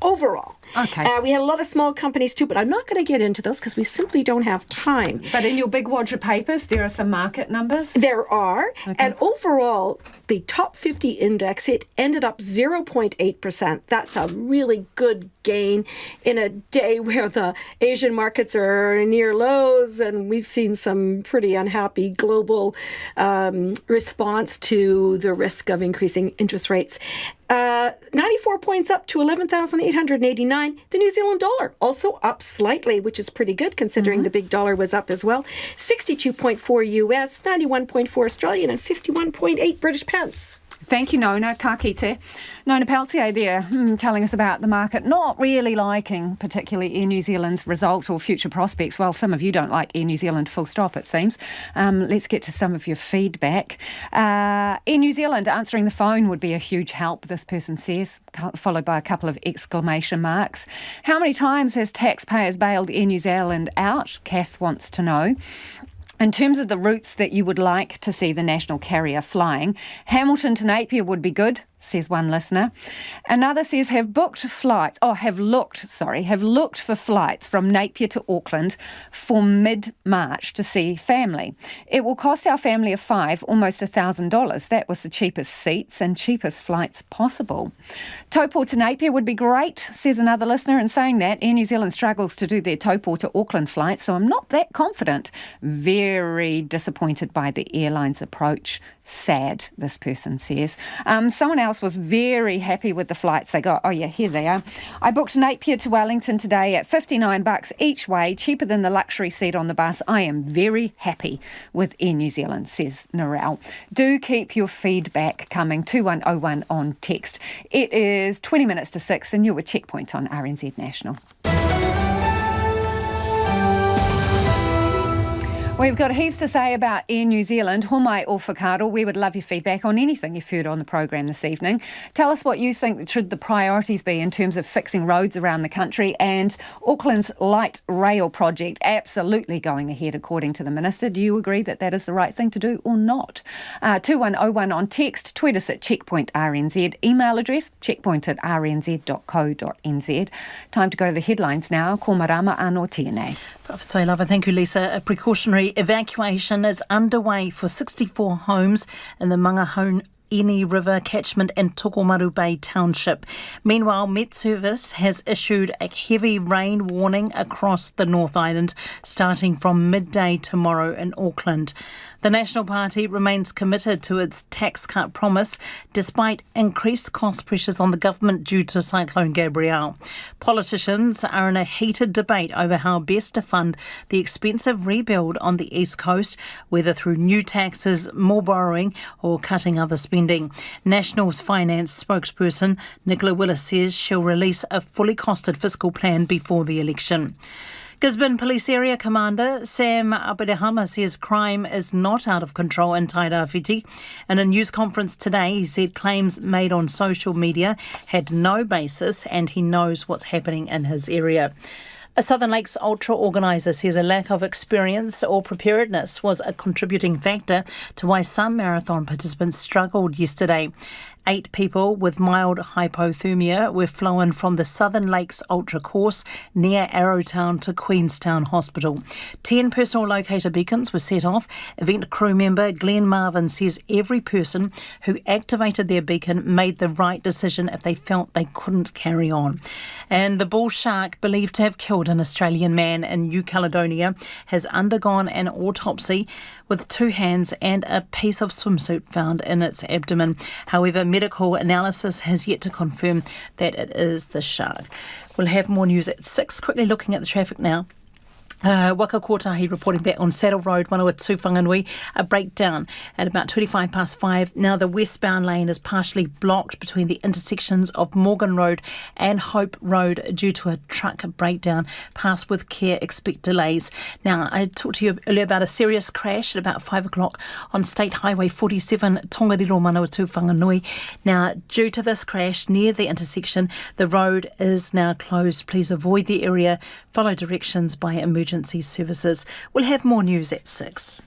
overall. Okay. We had a lot of small companies too, but I'm not going to get into those because we simply don't have time. But in your big wad of papers, there are some market numbers? There are. Okay. And overall, the top 50 index, it ended up 0.8%. That's a really good gain in a day where the Asian markets are near lows, and we've seen some pretty unhappy global response to the risk of increasing interest rates. 94 points up to 11,889. The New Zealand dollar also up slightly, which is pretty good considering the big dollar was up as well. 62.4 US, 91.4 Australian, and 51.8 British pence. Thank you, Nona. Ka kite. Nona Peltier there telling us about the market not really liking particularly Air New Zealand's result or future prospects. Well, some of you don't like Air New Zealand, full stop, it seems. Let's get to some of your feedback. Air New Zealand answering the phone would be a huge help, this person says, followed by a couple of exclamation marks. How many times has taxpayers bailed Air New Zealand out? Kath wants to know. In terms of the routes that you would like to see the national carrier flying, Hamilton to Napier would be good, says one listener. Another says have looked for flights from Napier to Auckland for mid-March to see family. It will cost our family of 5 almost $1,000. That was the cheapest seats and cheapest flights possible. Taupo to Napier would be great, says another listener. And saying that, Air New Zealand struggles to do their Taupo to Auckland flights, so I'm not that confident. Very disappointed by the airline's approach. Sad, this person says. Someone else was very happy with the flights they got. Oh yeah, here they are. I booked Napier to Wellington today at $59 each way, cheaper than the luxury seat on the bus. I am very happy with Air New Zealand, says Narelle. Do keep your feedback coming, 2101 on text. It is 20 minutes to 6 and you're with Checkpoint on RNZ National. We've got heaps to say about Air New Zealand. Homai o whakaaro. We would love your feedback on anything you've heard on the programme this evening. Tell us what you think should the priorities be in terms of fixing roads around the country, and Auckland's light rail project absolutely going ahead according to the Minister. Do you agree that that is the right thing to do or not? 2101 on text. Tweet us at Checkpoint RNZ. Email address checkpoint@rnz.co.nz. Time to go to the headlines now. Ko marama anō tēnei. Thank you, Lisa. A precautionary evacuation is underway for 64 homes in the Mangahoni River catchment in Tokomaru Bay Township. Meanwhile, Met Service has issued a heavy rain warning across the North Island starting from midday tomorrow in Auckland. The National Party remains committed to its tax cut promise despite increased cost pressures on the government due to Cyclone Gabrielle. Politicians are in a heated debate over how best to fund the expensive rebuild on the East Coast, whether through new taxes, more borrowing or cutting other spending. National's finance spokesperson Nicola Willis says she'll release a fully costed fiscal plan before the election. Gisborne Police Area Commander Sam Abedahama says crime is not out of control in Tairāwhiti. In a news conference today, he said claims made on social media had no basis and he knows what's happening in his area. A Southern Lakes Ultra organiser says a lack of experience or preparedness was a contributing factor to why some marathon participants struggled yesterday. 8 people with mild hypothermia were flown from the Southern Lakes Ultra course near Arrowtown to Queenstown Hospital. 10 personal locator beacons were set off. Event crew member Glenn Marvin says every person who activated their beacon made the right decision if they felt they couldn't carry on. And the bull shark believed to have killed an Australian man in New Caledonia has undergone an autopsy with 2 hands and a piece of swimsuit found in its abdomen. However, medical analysis has yet to confirm that it is the shark. We'll have more news at 6. Quickly looking at the traffic now. Waka Kotahi reporting that on Saddle Road, Manawatu Whanganui, a breakdown at about 25 past 5. Now the westbound lane is partially blocked between the intersections of Morgan Road and Hope Road due to a truck breakdown. Pass with care, expect delays. Now, I talked to you earlier about a serious crash at about 5 o'clock on State Highway 47, Tongariro, Manawatu Whanganui. Now, due to this crash near the intersection, the road is now closed. Please avoid the area. Follow directions by emergency services. We'll have more news at 6.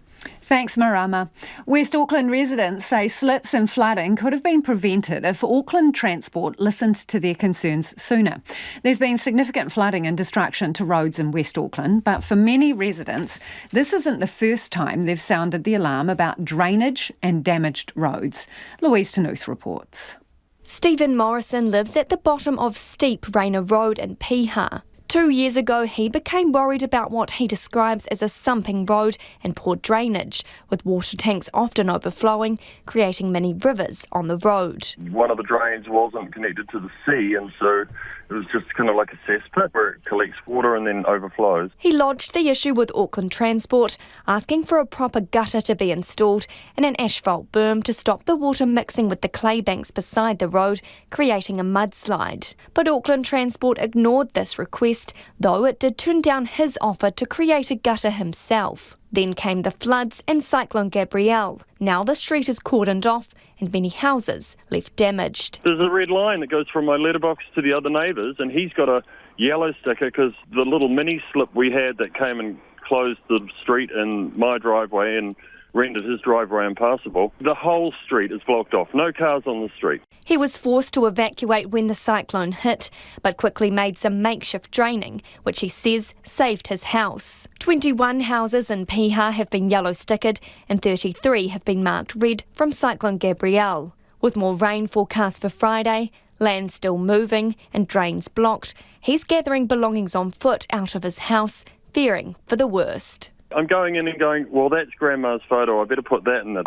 Thanks, Marama. West Auckland residents say slips and flooding could have been prevented if Auckland Transport listened to their concerns sooner. There's been significant flooding and destruction to roads in West Auckland, but for many residents, this isn't the first time they've sounded the alarm about drainage and damaged roads. Louise Tanuth reports. Stephen Morrison lives at the bottom of steep Rainer Road in Piha. 2 years ago, he became worried about what he describes as a sumping road and poor drainage, with water tanks often overflowing, creating many rivers on the road. One of the drains wasn't connected to the sea, and so it was just kind of like a cesspit where it collects water and then overflows. He lodged the issue with Auckland Transport, asking for a proper gutter to be installed and an asphalt berm to stop the water mixing with the clay banks beside the road, creating a mudslide. But Auckland Transport ignored this request, though it did turn down his offer to create a gutter himself. Then came the floods and Cyclone Gabrielle. Now the street is cordoned off and many houses left damaged. There's a red line that goes from my letterbox to the other neighbours, and he's got a yellow sticker because the little mini slip we had that came and closed the street in my driveway and rendered his driveway impassable. The whole street is blocked off. No cars on the street. He was forced to evacuate when the cyclone hit, but quickly made some makeshift draining, which he says saved his house. 21 houses in Piha have been yellow stickered and 33 have been marked red from Cyclone Gabrielle. With more rain forecast for Friday, land still moving and drains blocked, he's gathering belongings on foot out of his house, fearing for the worst. I'm going in and going, well, that's Grandma's photo. I better put that in the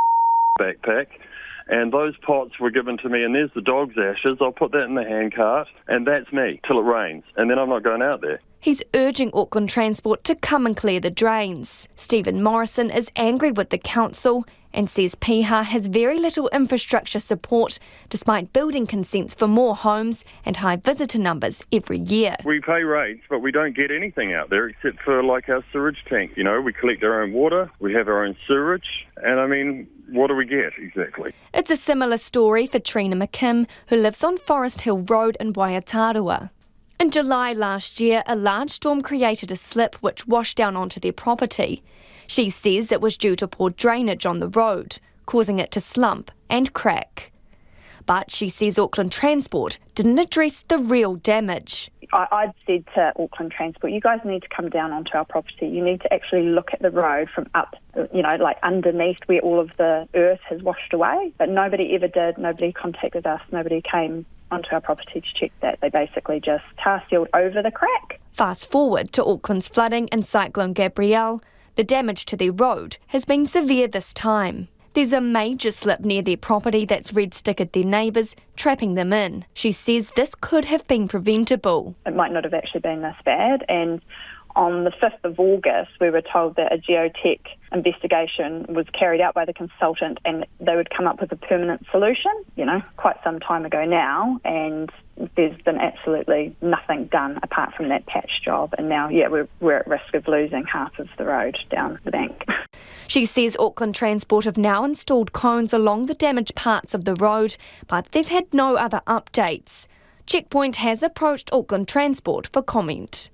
backpack. And those pots were given to me, and there's the dog's ashes. I'll put that in the handcart, and that's me till it rains. And then I'm not going out there. He's urging Auckland Transport to come and clear the drains. Stephen Morrison is angry with the council and says Piha has very little infrastructure support, despite building consents for more homes and high visitor numbers every year. We pay rates, but we don't get anything out there except for like our sewage tank. You know, we collect our own water, we have our own sewage, and I mean, what do we get exactly? It's a similar story for Trina McKim, who lives on Forest Hill Road in Waiatarua. In July last year, a large storm created a slip which washed down onto their property. She says it was due to poor drainage on the road, causing it to slump and crack. But she says Auckland Transport didn't address the real damage. I'd said to Auckland Transport, you guys need to come down onto our property. You need to actually look at the road from up, like underneath where all of the earth has washed away. But nobody ever did. Nobody contacted us. Nobody came onto our property to check that. They basically just tar sealed over the crack. Fast forward to Auckland's flooding and Cyclone Gabrielle. The damage to their road has been severe this time. There's a major slip near their property that's red-stickered their neighbours, trapping them in. She says this could have been preventable. It might not have actually been this bad, and on the 5th of August, we were told that a geotech investigation was carried out by the consultant and they would come up with a permanent solution, quite some time ago now, and there's been absolutely nothing done apart from that patch job. And now, we're at risk of losing half of the road down the bank. She says Auckland Transport have now installed cones along the damaged parts of the road, but they've had no other updates. Checkpoint has approached Auckland Transport for comment.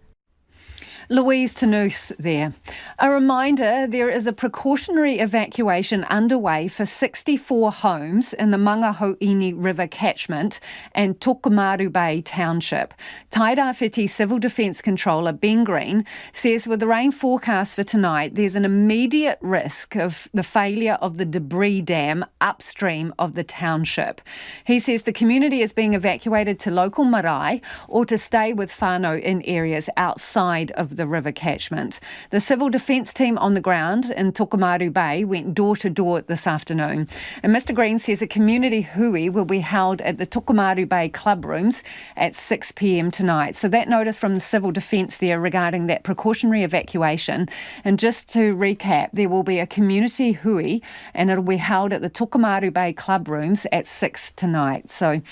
Louise Tanuth there. A reminder, there is a precautionary evacuation underway for 64 homes in the Mangahoini River catchment and Tokomaru Bay Township. Tairāwhiti Civil Defence Controller Ben Green says with the rain forecast for tonight, there's an immediate risk of the failure of the debris dam upstream of the township. He says the community is being evacuated to local marae or to stay with whānau in areas outside of the river catchment. The Civil Defence team on the ground in Tokomaru Bay went door to door this afternoon. And Mr Green says a community hui will be held at the Tokomaru Bay club rooms at 6 p.m. tonight. So that notice from the Civil Defence there regarding that precautionary evacuation. And just to recap, there will be a community hui and it'll be held at the Tokomaru Bay club rooms at 6 tonight. So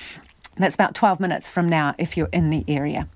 that's about 12 minutes from now if you're in the area.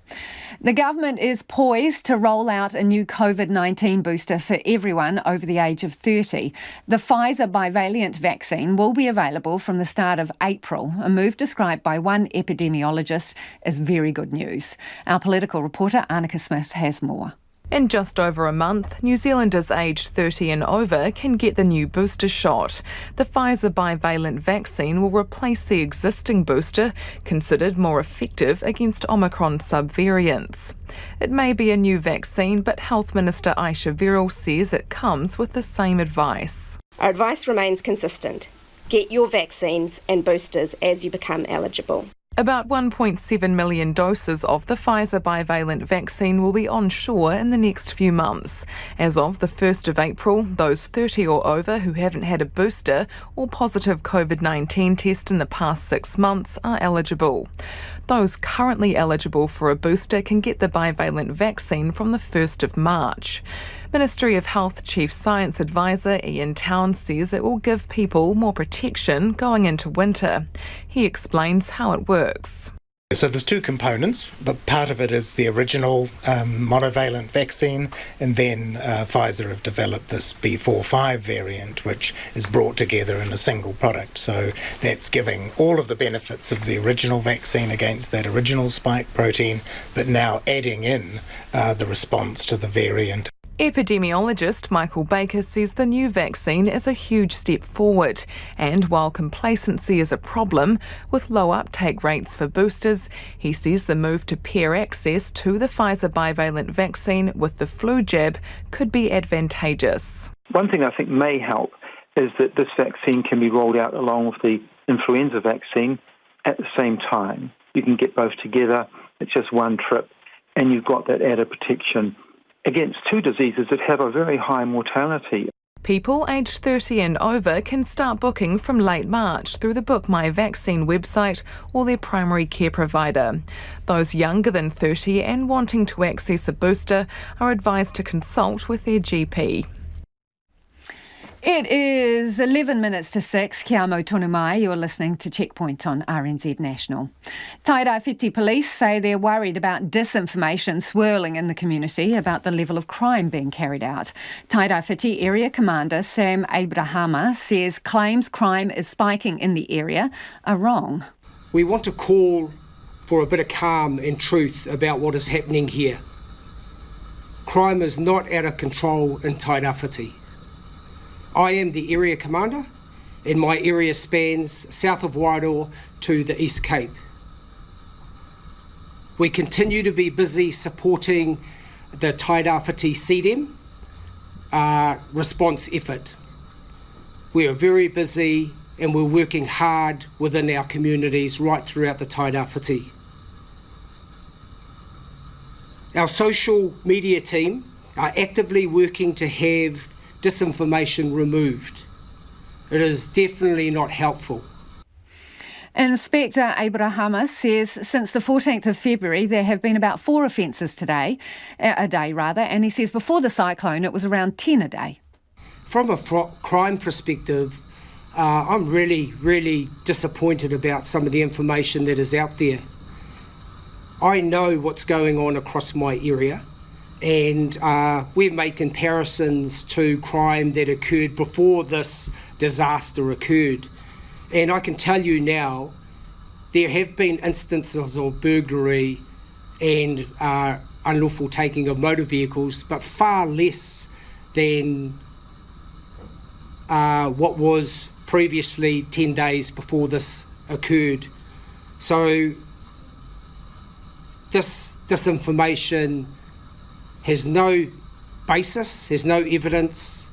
The government is poised to roll out a new COVID-19 booster for everyone over the age of 30. The Pfizer bivalent vaccine will be available from the start of April, a move described by one epidemiologist as very good news. Our political reporter, Annika Smith, has more. In just over a month, New Zealanders aged 30 and over can get the new booster shot. The Pfizer bivalent vaccine will replace the existing booster, considered more effective against Omicron subvariants. It may be a new vaccine, but Health Minister Aisha Verrall says it comes with the same advice. Our advice remains consistent. Get your vaccines and boosters as you become eligible. About 1.7 million doses of the Pfizer bivalent vaccine will be on shore in the next few months. As of the 1st of April, those 30 or over who haven't had a booster or positive COVID-19 test in the past 6 months are eligible. Those currently eligible for a booster can get the bivalent vaccine from the 1st of March. Ministry of Health Chief Science Advisor Ian Town says it will give people more protection going into winter. He explains how it works. So there's two components, but part of it is the original monovalent vaccine, and then Pfizer have developed this B45 variant, which is brought together in a single product. So that's giving all of the benefits of the original vaccine against that original spike protein, but now adding in the response to the variant. Epidemiologist Michael Baker says the new vaccine is a huge step forward, and while complacency is a problem with low uptake rates for boosters, he says the move to pair access to the Pfizer bivalent vaccine with the flu jab could be advantageous. One thing I think may help is that this vaccine can be rolled out along with the influenza vaccine at the same time. You can get both together, it's just one trip, and you've got that added protection against two diseases that have a very high mortality. People aged 30 and over can start booking from late March through the Book My Vaccine website or their primary care provider. Those younger than 30 and wanting to access a booster are advised to consult with their GP. It is 11 minutes to 6. Kia mau tonu mai. You're listening to Checkpoint on RNZ National. Tairawhiti police say they're worried about disinformation swirling in the community about the level of crime being carried out. Tairawhiti Area Commander Sam Abrahama says claims crime is spiking in the area are wrong. We want to call for a bit of calm and truth about what is happening here. Crime is not out of control in Tairawhiti. I am the area commander, and my area spans south of Wairoa to the East Cape. We continue to be busy supporting the Tairawhiti CDM response effort. We are very busy and we're working hard within our communities right throughout the Tairawhiti. Our social media team are actively working to have disinformation removed. It is definitely not helpful. Inspector Abrahama says since the 14th of February there have been about 4 offences a day, and he says before the cyclone it was around 10 a day. From a crime perspective, I'm really disappointed about some of the information that is out there. I know what's going on across my area, and we've made comparisons to crime that occurred before this disaster occurred. And I can tell you now, there have been instances of burglary and unlawful taking of motor vehicles, but far less than what was previously 10 days before this occurred. So this disinformation has no basis, has no evidence.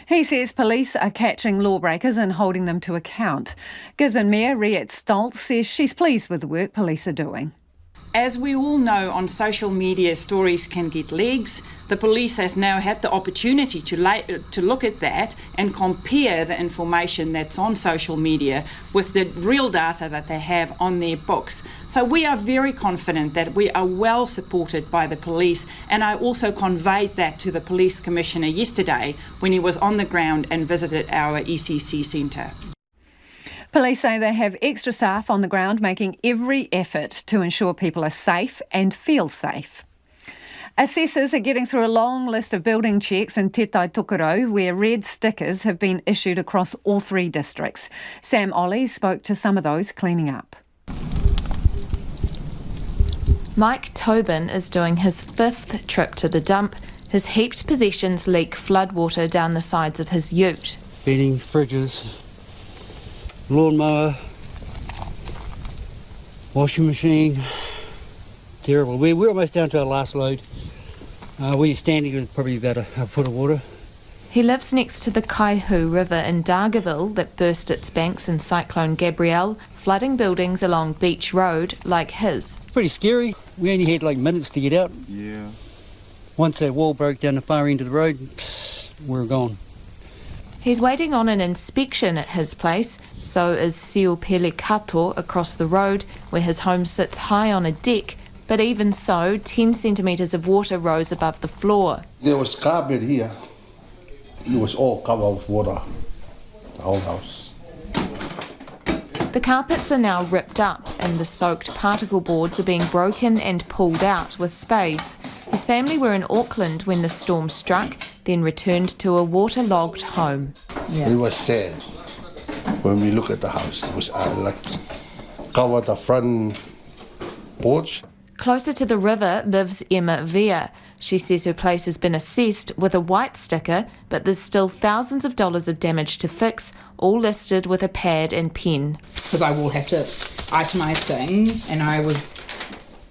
He says police are catching lawbreakers and holding them to account. Gisborne Mayor Riet Stoltz says she's pleased with the work police are doing. As we all know, on social media, stories can get legs. The police has now had the opportunity to look at that and compare the information that's on social media with the real data that they have on their books. So we are very confident that we are well supported by the police, and I also conveyed that to the Police Commissioner yesterday when he was on the ground and visited our ECC centre. Police say they have extra staff on the ground making every effort to ensure people are safe and feel safe. Assessors are getting through a long list of building checks in Te Tai Tokerau, where red stickers have been issued across all 3 districts. Sam Ollie spoke to some of those cleaning up. Mike Tobin is doing his 5th trip to the dump. His heaped possessions leak floodwater down the sides of his ute. Feeding fridges, lawnmower, washing machine. Terrible. We're almost down to our last load. We're standing with probably about a foot of water. He lives next to the Kaihu River in Dargaville that burst its banks in Cyclone Gabrielle, flooding buildings along Beach Road like his. Pretty scary. We only had like minutes to get out. Yeah. Once that wall broke down the far end of the road, we're gone. He's waiting on an inspection at his place. So is Siupele Kato across the road, where his home sits high on a deck. But even so, 10 centimetres of water rose above the floor. There was carpet here. It was all covered with water, the whole house. The carpets are now ripped up and the soaked particle boards are being broken and pulled out with spades. His family were in Auckland when the storm struck, then returned to a waterlogged home. It was sad when we look at the house. It was like covered the front porch. Closer to the river lives Emma Via. She says her place has been assessed with a white sticker, but there's still thousands of dollars of damage to fix, all listed with a pad and pen. Because I will have to itemise things, and I was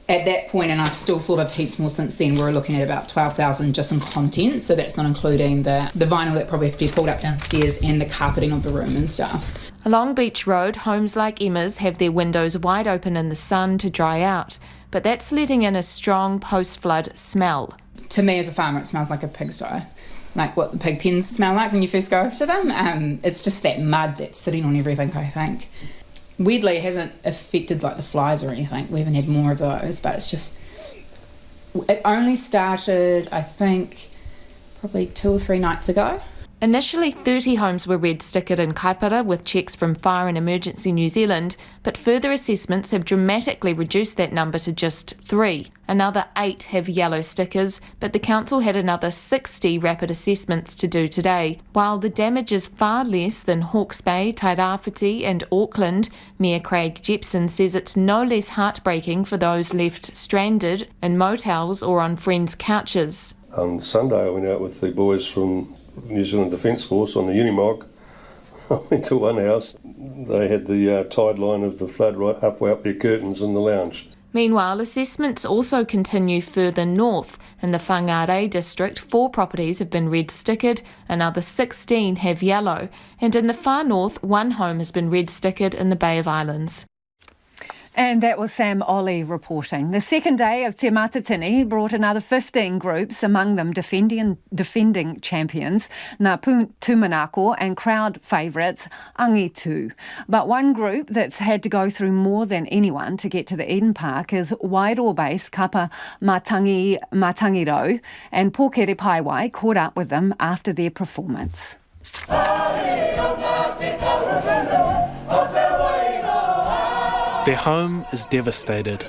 at that point, and I've still thought of heaps more since then. We're looking at about 12,000 just in content, so that's not including the vinyl that probably have to be pulled up downstairs and the carpeting of the room and stuff. Along Beach Road, homes like Emma's have their windows wide open in the sun to dry out, but that's letting in a strong post-flood smell. To me as a farmer, it smells like a pigsty, like what the pig pens smell like when you first go over to them. It's just that mud that's sitting on everything, I think. Weirdly, it hasn't affected like the flies or anything. We haven't had more of those, but it's just... It only started, I think, probably 2 or 3 nights ago. Initially, 30 homes were red stickered in Kaipara with checks from Fire and Emergency New Zealand, but further assessments have dramatically reduced that number to just 3. Another 8 have yellow stickers, but the council had another 60 rapid assessments to do today. While the damage is far less than Hawke's Bay, Tairāwhiti and Auckland, Mayor Craig Jepson says it's no less heartbreaking for those left stranded in motels or on friends' couches. On Sunday I went out with the boys from New Zealand Defence Force on the Unimog. I went to one house. They had the tide line of the flood right halfway up their curtains in the lounge. Meanwhile, assessments also continue further north. In the Whangarei district, 4 properties have been red stickered, another 16 have yellow, and in the far north, 1 home has been red stickered in the Bay of Islands. And that was Sam Ollie reporting. The second day of Te Matatini brought another 15 groups, among them defending champions, Ngā Tūmanako and crowd favourites, Angitu. But one group that's had to go through more than anyone to get to the Eden Park is Wairoa-based Kapa Matangiro, and Pōkere Paiwai caught up with them after their performance. Their home is devastated,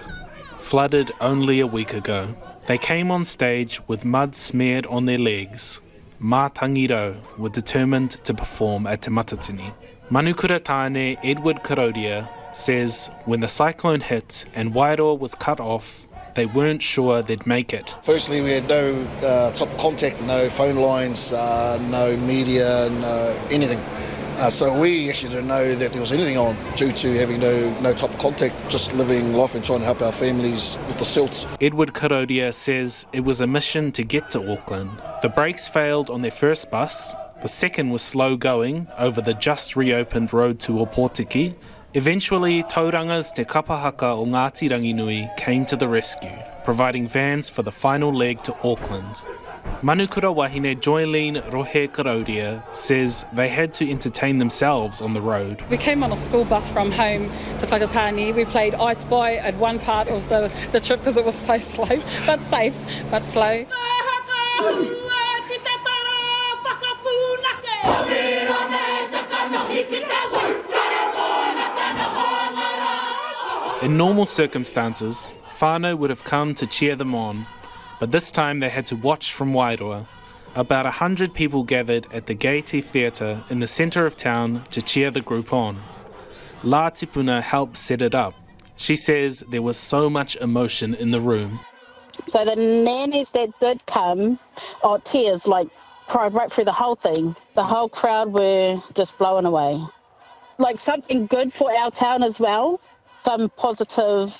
flooded only a week ago. They came on stage with mud smeared on their legs. Matangiro were determined to perform at Te Matatini. Manukura Tāne Edward Karodia says when the cyclone hit and Wairoa was cut off, they weren't sure they'd make it. Firstly, we had no type of contact, no phone lines, no media, no anything. So we actually didn't know that there was anything on due to having no type of contact, just living life and trying to help our families with the silts. Edward Karodia says it was a mission to get to Auckland. The brakes failed on their first bus, the second was slow going over the just reopened road to Opotiki. Eventually, taurangas Te Kapahaka o Ngāti Ranginui came to the rescue, providing vans for the final leg to Auckland. Manukura Wahine Joylene Rohe Karodia says they had to entertain themselves on the road. We came on a school bus from home to Whakatane. We played I Spy at one part of the trip because it was so slow, but safe, but slow. In normal circumstances, whānau would have come to cheer them on, but this time they had to watch from Wairoa. About 100 people gathered at the Gaiety Theatre in the centre of town to cheer the group on. La Tipuna helped set it up. She says there was so much emotion in the room. So the nannies that did come, tears, like, cried right through the whole thing. The whole crowd were just blown away. Like something good for our town as well, something positive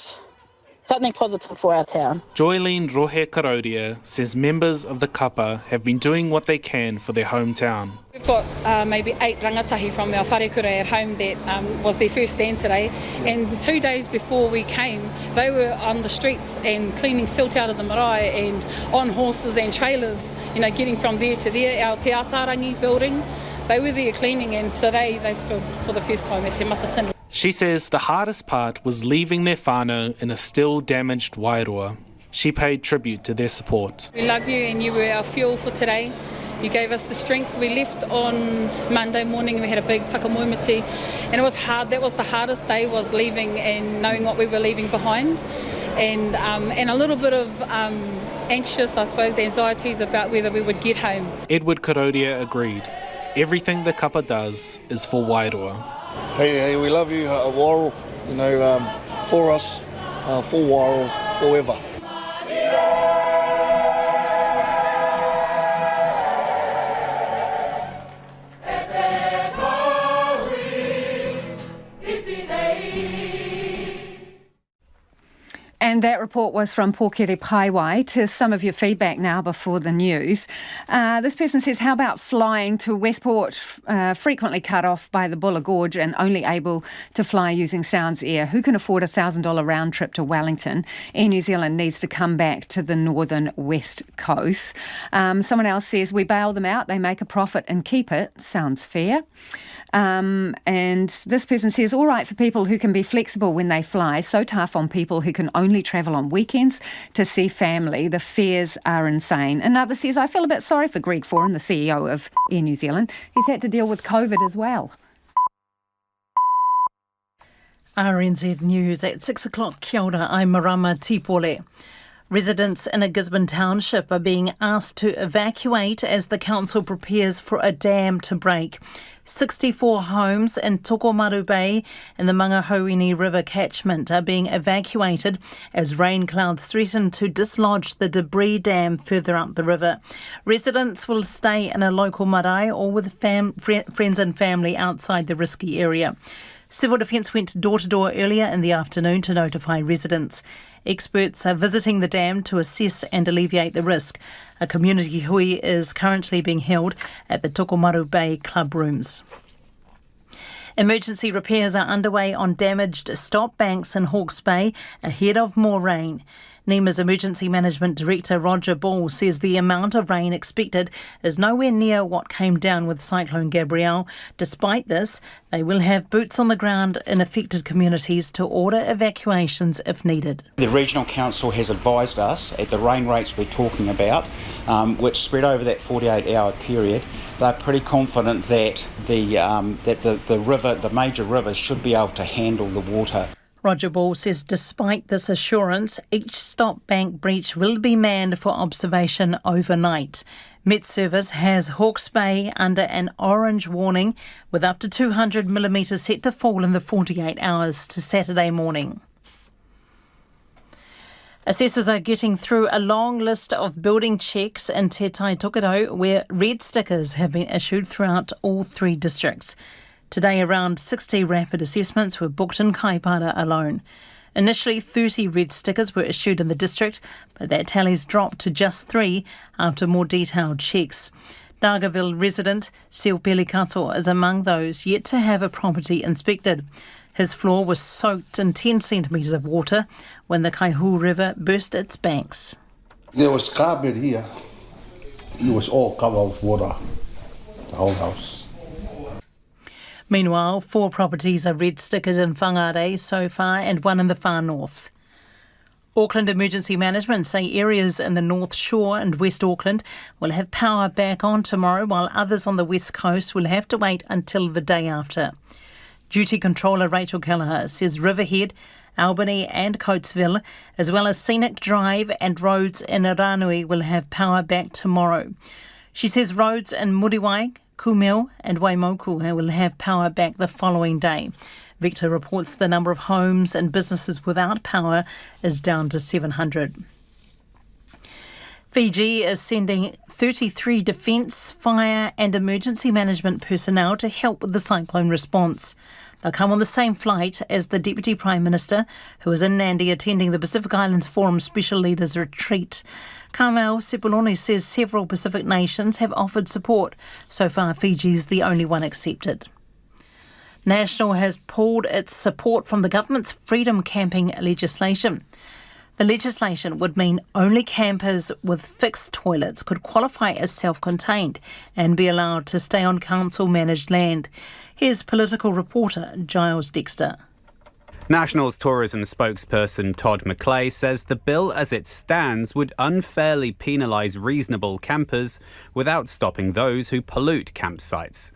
for our town. Joylene Rohe Karoria says members of the kapa have been doing what they can for their hometown. We've got maybe 8 rangatahi from our wharekura at home that was their first stand today, and 2 days before we came, they were on the streets and cleaning silt out of the marae and on horses and trailers, getting from there to there, our Te Atarangi building. They were there cleaning, and today they stood for the first time at Te Matatini. She says the hardest part was leaving their whānau in a still damaged Wairoa. She paid tribute to their support. We love you, and you were our fuel for today. You gave us the strength. We left on Monday morning and we had a big whakamoemiti, and it was hard. That was the hardest day, was leaving and knowing what we were leaving behind, and a little bit of anxious, I suppose, anxieties about whether we would get home. Edward Karoria agreed. Everything the kapa does is for Wairoa. Hey, we love you, Wairoa, for us, for Wairoa, forever. And that report was from Pōkere Paiwai. To some of your feedback now before the news. This person says, how about flying to Westport, frequently cut off by the Buller Gorge and only able to fly using Sounds Air? Who can afford a $1,000 round trip to Wellington? Air New Zealand needs to come back to the northern west coast. Someone else says, we bail them out, they make a profit and keep it. Sounds fair. And this person says, all right for people who can be flexible when they fly, so tough on people who can only travel on weekends to see family. The fares are insane. Another says, I feel a bit sorry for Greg Foran, the CEO of Air New Zealand. He's had to deal with COVID as well. RNZ News at 6 o'clock. Kia ora, I'm Marama Tipole. Residents in a Gisborne township are being asked to evacuate as the council prepares for a dam to break. 64 homes in Tokomaru Bay and the Mangahauini River catchment are being evacuated as rain clouds threaten to dislodge the debris dam further up the river. Residents will stay in a local marae or with friends and family outside the risky area. Civil Defence went door-to-door earlier in the afternoon to notify residents. Experts are visiting the dam to assess and alleviate the risk. A community hui is currently being held at the Tokomaru Bay club rooms. Emergency repairs are underway on damaged stop banks in Hawke's Bay ahead of more rain. NEMA's Emergency Management Director Roger Ball says the amount of rain expected is nowhere near what came down with Cyclone Gabrielle. Despite this, they will have boots on the ground in affected communities to order evacuations if needed. The Regional Council has advised us at the rain rates we're talking about, which spread over that 48-hour period, they're pretty confident that the major rivers should be able to handle the water. Roger Ball says despite this assurance, each stop bank breach will be manned for observation overnight. Met Service has Hawke's Bay under an orange warning with up to 200 millimetres set to fall in the 48 hours to Saturday morning. Assessors are getting through a long list of building checks in Te Tai Tokerau where red stickers have been issued throughout all 3 districts. Today, around 60 rapid assessments were booked in Kaipara alone. Initially, 30 red stickers were issued in the district, but that tally's dropped to just 3 after more detailed checks. Dargaville resident Sil Pelikato is among those yet to have a property inspected. His floor was soaked in 10 centimetres of water when the Kaihu River burst its banks. There was carpet here. It was all covered with water, the whole house. Meanwhile, 4 properties are red stickered in Whangare so far and 1 in the far north. Auckland Emergency Management say areas in the North Shore and West Auckland will have power back on tomorrow, while others on the West Coast will have to wait until the day after. Duty Controller Rachel Kelleher says Riverhead, Albany and Coatesville, as well as Scenic Drive and roads in Aranui will have power back tomorrow. She says roads in Muriwai, Kumeu and Waimoku will have power back the following day. Victor reports the number of homes and businesses without power is down to 700. Fiji is sending 33 defence, fire and emergency management personnel to help with the cyclone response. They'll come on the same flight as the Deputy Prime Minister, who is in Nandi attending the Pacific Islands Forum Special Leaders Retreat. Carmel Sepuloni says several Pacific nations have offered support. So far, Fiji is the only one accepted. National has pulled its support from the government's freedom camping legislation. The legislation would mean only campers with fixed toilets could qualify as self-contained and be allowed to stay on council-managed land. Here's political reporter Giles Dexter. National's tourism spokesperson Todd McClay says the bill as it stands would unfairly penalise reasonable campers without stopping those who pollute campsites.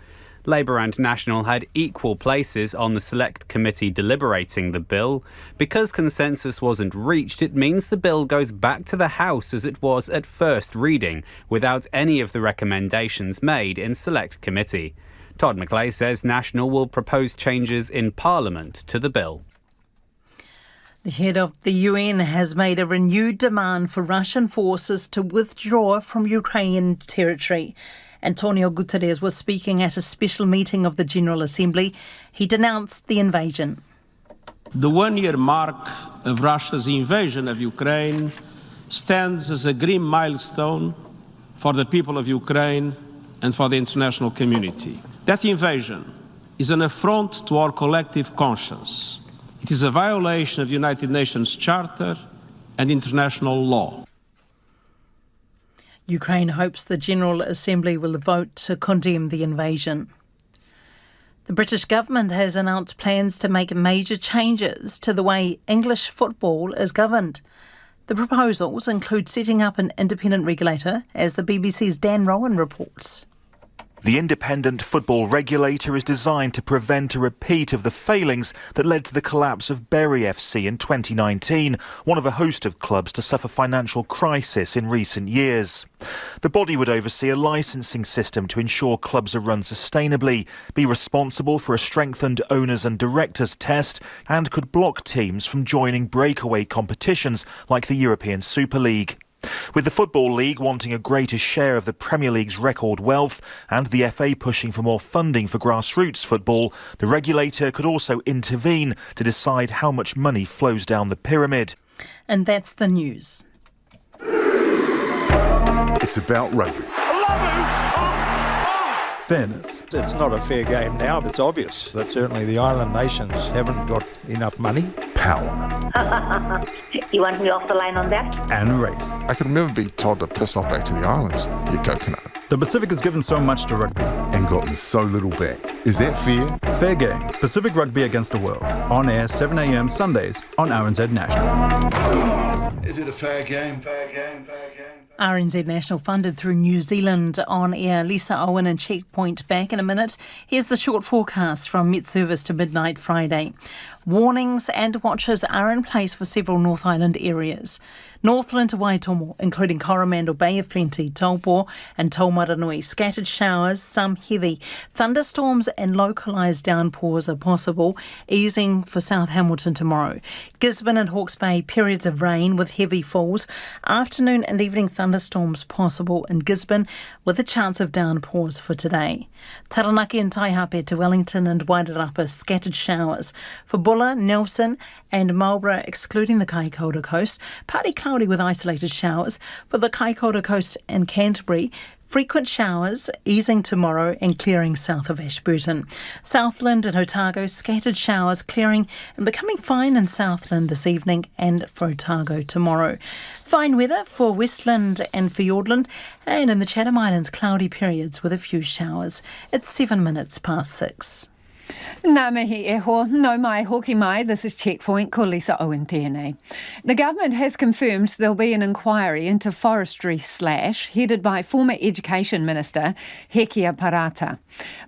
Labour and National had equal places on the Select Committee deliberating the bill. Because consensus wasn't reached, it means the bill goes back to the House as it was at first reading, without any of the recommendations made in Select Committee. Todd McClay says National will propose changes in Parliament to the bill. The head of the UN has made a renewed demand for Russian forces to withdraw from Ukrainian territory. Antonio Guterres was speaking at a special meeting of the General Assembly. He denounced the invasion. The one-year mark of Russia's invasion of Ukraine stands as a grim milestone for the people of Ukraine and for the international community. That invasion is an affront to our collective conscience. It is a violation of the United Nations Charter and international law. Ukraine hopes the General Assembly will vote to condemn the invasion. The British government has announced plans to make major changes to the way English football is governed. The proposals include setting up an independent regulator, as the BBC's Dan Rowan reports. The independent football regulator is designed to prevent a repeat of the failings that led to the collapse of Bury FC in 2019, one of a host of clubs to suffer financial crisis in recent years. The body would oversee a licensing system to ensure clubs are run sustainably, be responsible for a strengthened owners and directors test, and could block teams from joining breakaway competitions like the European Super League. With the Football League wanting a greater share of the Premier League's record wealth and the FA pushing for more funding for grassroots football, the regulator could also intervene to decide how much money flows down the pyramid. And that's the news. It's about rugby. Fairness. It's not a fair game now. It's obvious that certainly the island nations haven't got enough money. Power. You want me off the line on that? And race. I can never be told to piss off back to the islands, you coconut. The Pacific has given so much to rugby and gotten so little back. Is that fair? Fair game. Pacific Rugby Against the World. On air 7 a.m. Sundays on RNZ National. Is it a fair game? RNZ National funded through New Zealand on air. Lisa Owen and Checkpoint back in a minute. Here's the short forecast from Met Service to midnight Friday. Warnings and watches are in place for several North Island areas. Northland to Waitomo, including Coromandel Bay of Plenty, Taupo and Taumaranui. Scattered showers, some heavy. Thunderstorms and localised downpours are possible, easing for South Hamilton tomorrow. Gisborne and Hawke's Bay, periods of rain with heavy falls. Afternoon and evening thunderstorms possible in Gisborne with a chance of downpours for today. Taranaki and Taihape to Wellington and Wairarapa, scattered showers. For Bulla, Nelson and Marlborough, excluding the Kaikoura coast, partly cloudy with isolated showers. For the Kaikoura coast and Canterbury, frequent showers, easing tomorrow and clearing south of Ashburton. Southland and Otago, scattered showers, clearing and becoming fine in Southland this evening and for Otago tomorrow. Fine weather for Westland and Fiordland, and in the Chatham Islands, cloudy periods with a few showers. It's 7 minutes past 6. Nā mihi e ho, no mai, hoki mai, this is Checkpoint, ko Lisa Owen tēnei. The government has confirmed there'll be an inquiry into forestry slash, headed by former Education Minister Hekia Parata.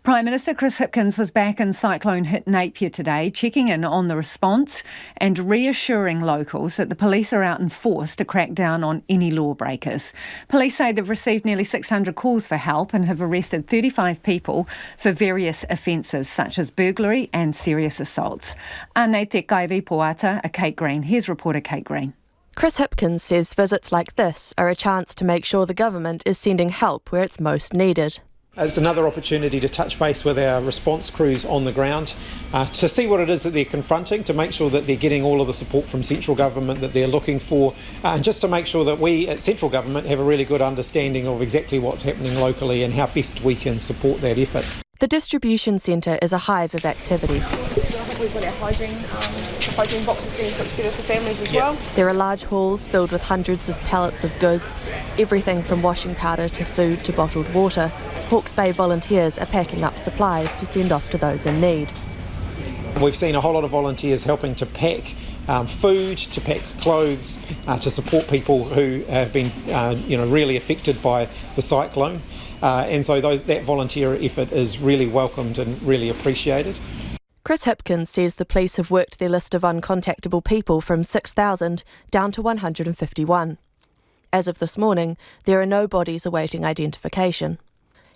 Prime Minister Chris Hipkins was back in cyclone-hit Napier today, checking in on the response and reassuring locals that the police are out in force to crack down on any lawbreakers. Police say they've received nearly 600 calls for help and have arrested 35 people for various offences such as as burglary and serious assaults. Anei te kai ripoata, Kate Green. Here's reporter Kate Green. Chris Hipkins says visits like this are a chance to make sure the government is sending help where it's most needed. It's another opportunity to touch base with our response crews on the ground, to see what it is that they're confronting, to make sure that they're getting all of the support from central government that they're looking for, and just to make sure that we at central government have a really good understanding of exactly what's happening locally and how best we can support that effort. The distribution centre is a hive of activity. We've got our hygiene boxes being put together for families as well. There are large halls filled with hundreds of pallets of goods, everything from washing powder to food to bottled water. Hawke's Bay volunteers are packing up supplies to send off to those in need. We've seen a whole lot of volunteers helping to pack food, to pack clothes, to support people who have been really affected by the cyclone. And so that volunteer effort is really welcomed and really appreciated. Chris Hipkins says the police have worked their list of uncontactable people from 6,000 down to 151. As of this morning, there are no bodies awaiting identification.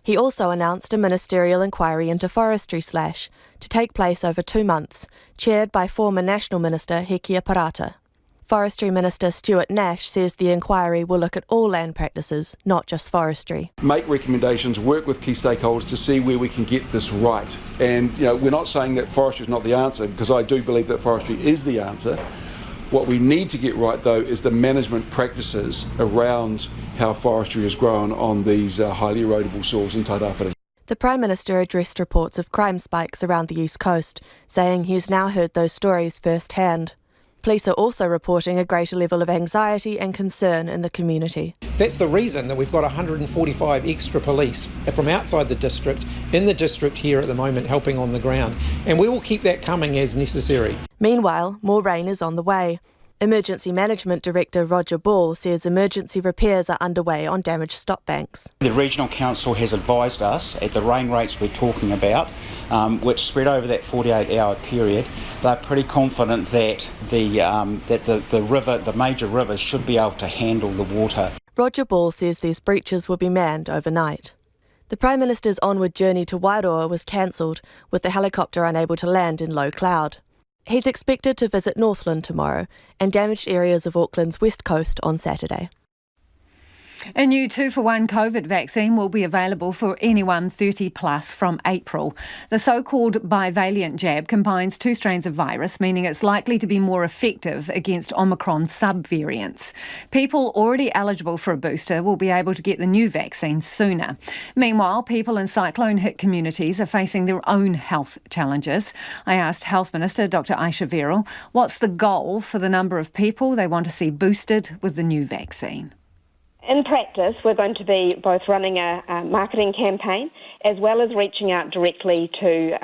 He also announced a ministerial inquiry into forestry slash to take place over 2 months, chaired by former National Minister Hawke Parata. Forestry Minister Stuart Nash says the inquiry will look at all land practices, not just forestry. Make recommendations, work with key stakeholders to see where we can get this right. And we're not saying that forestry is not the answer, because I do believe that forestry is the answer. What we need to get right, though, is the management practices around how forestry is grown on these highly erodible soils in Tairāwhiti. The Prime Minister addressed reports of crime spikes around the East Coast, saying he's now heard those stories firsthand. Police are also reporting a greater level of anxiety and concern in the community. That's the reason that we've got 145 extra police from outside the district, in the district here at the moment, helping on the ground. And we will keep that coming as necessary. Meanwhile, more rain is on the way. Emergency Management Director Roger Ball says emergency repairs are underway on damaged stop banks. The Regional Council has advised us at the rain rates we're talking about, which spread over that 48-hour period, they're pretty confident that the major rivers should be able to handle the water. Roger Ball says these breaches will be manned overnight. The Prime Minister's onward journey to Wairoa was cancelled, with the helicopter unable to land in low cloud. He's expected to visit Northland tomorrow and damaged areas of Auckland's west coast on Saturday. A new 2-for-1 COVID vaccine will be available for anyone 30 plus from April. The so-called bivalent jab combines 2 strains of virus, meaning it's likely to be more effective against Omicron subvariants. People already eligible for a booster will be able to get the new vaccine sooner. Meanwhile, people in cyclone-hit communities are facing their own health challenges. I asked Health Minister Dr Aisha Verrall what's the goal for the number of people they want to see boosted with the new vaccine. In practice, we're going to be both running a marketing campaign as well as reaching out directly to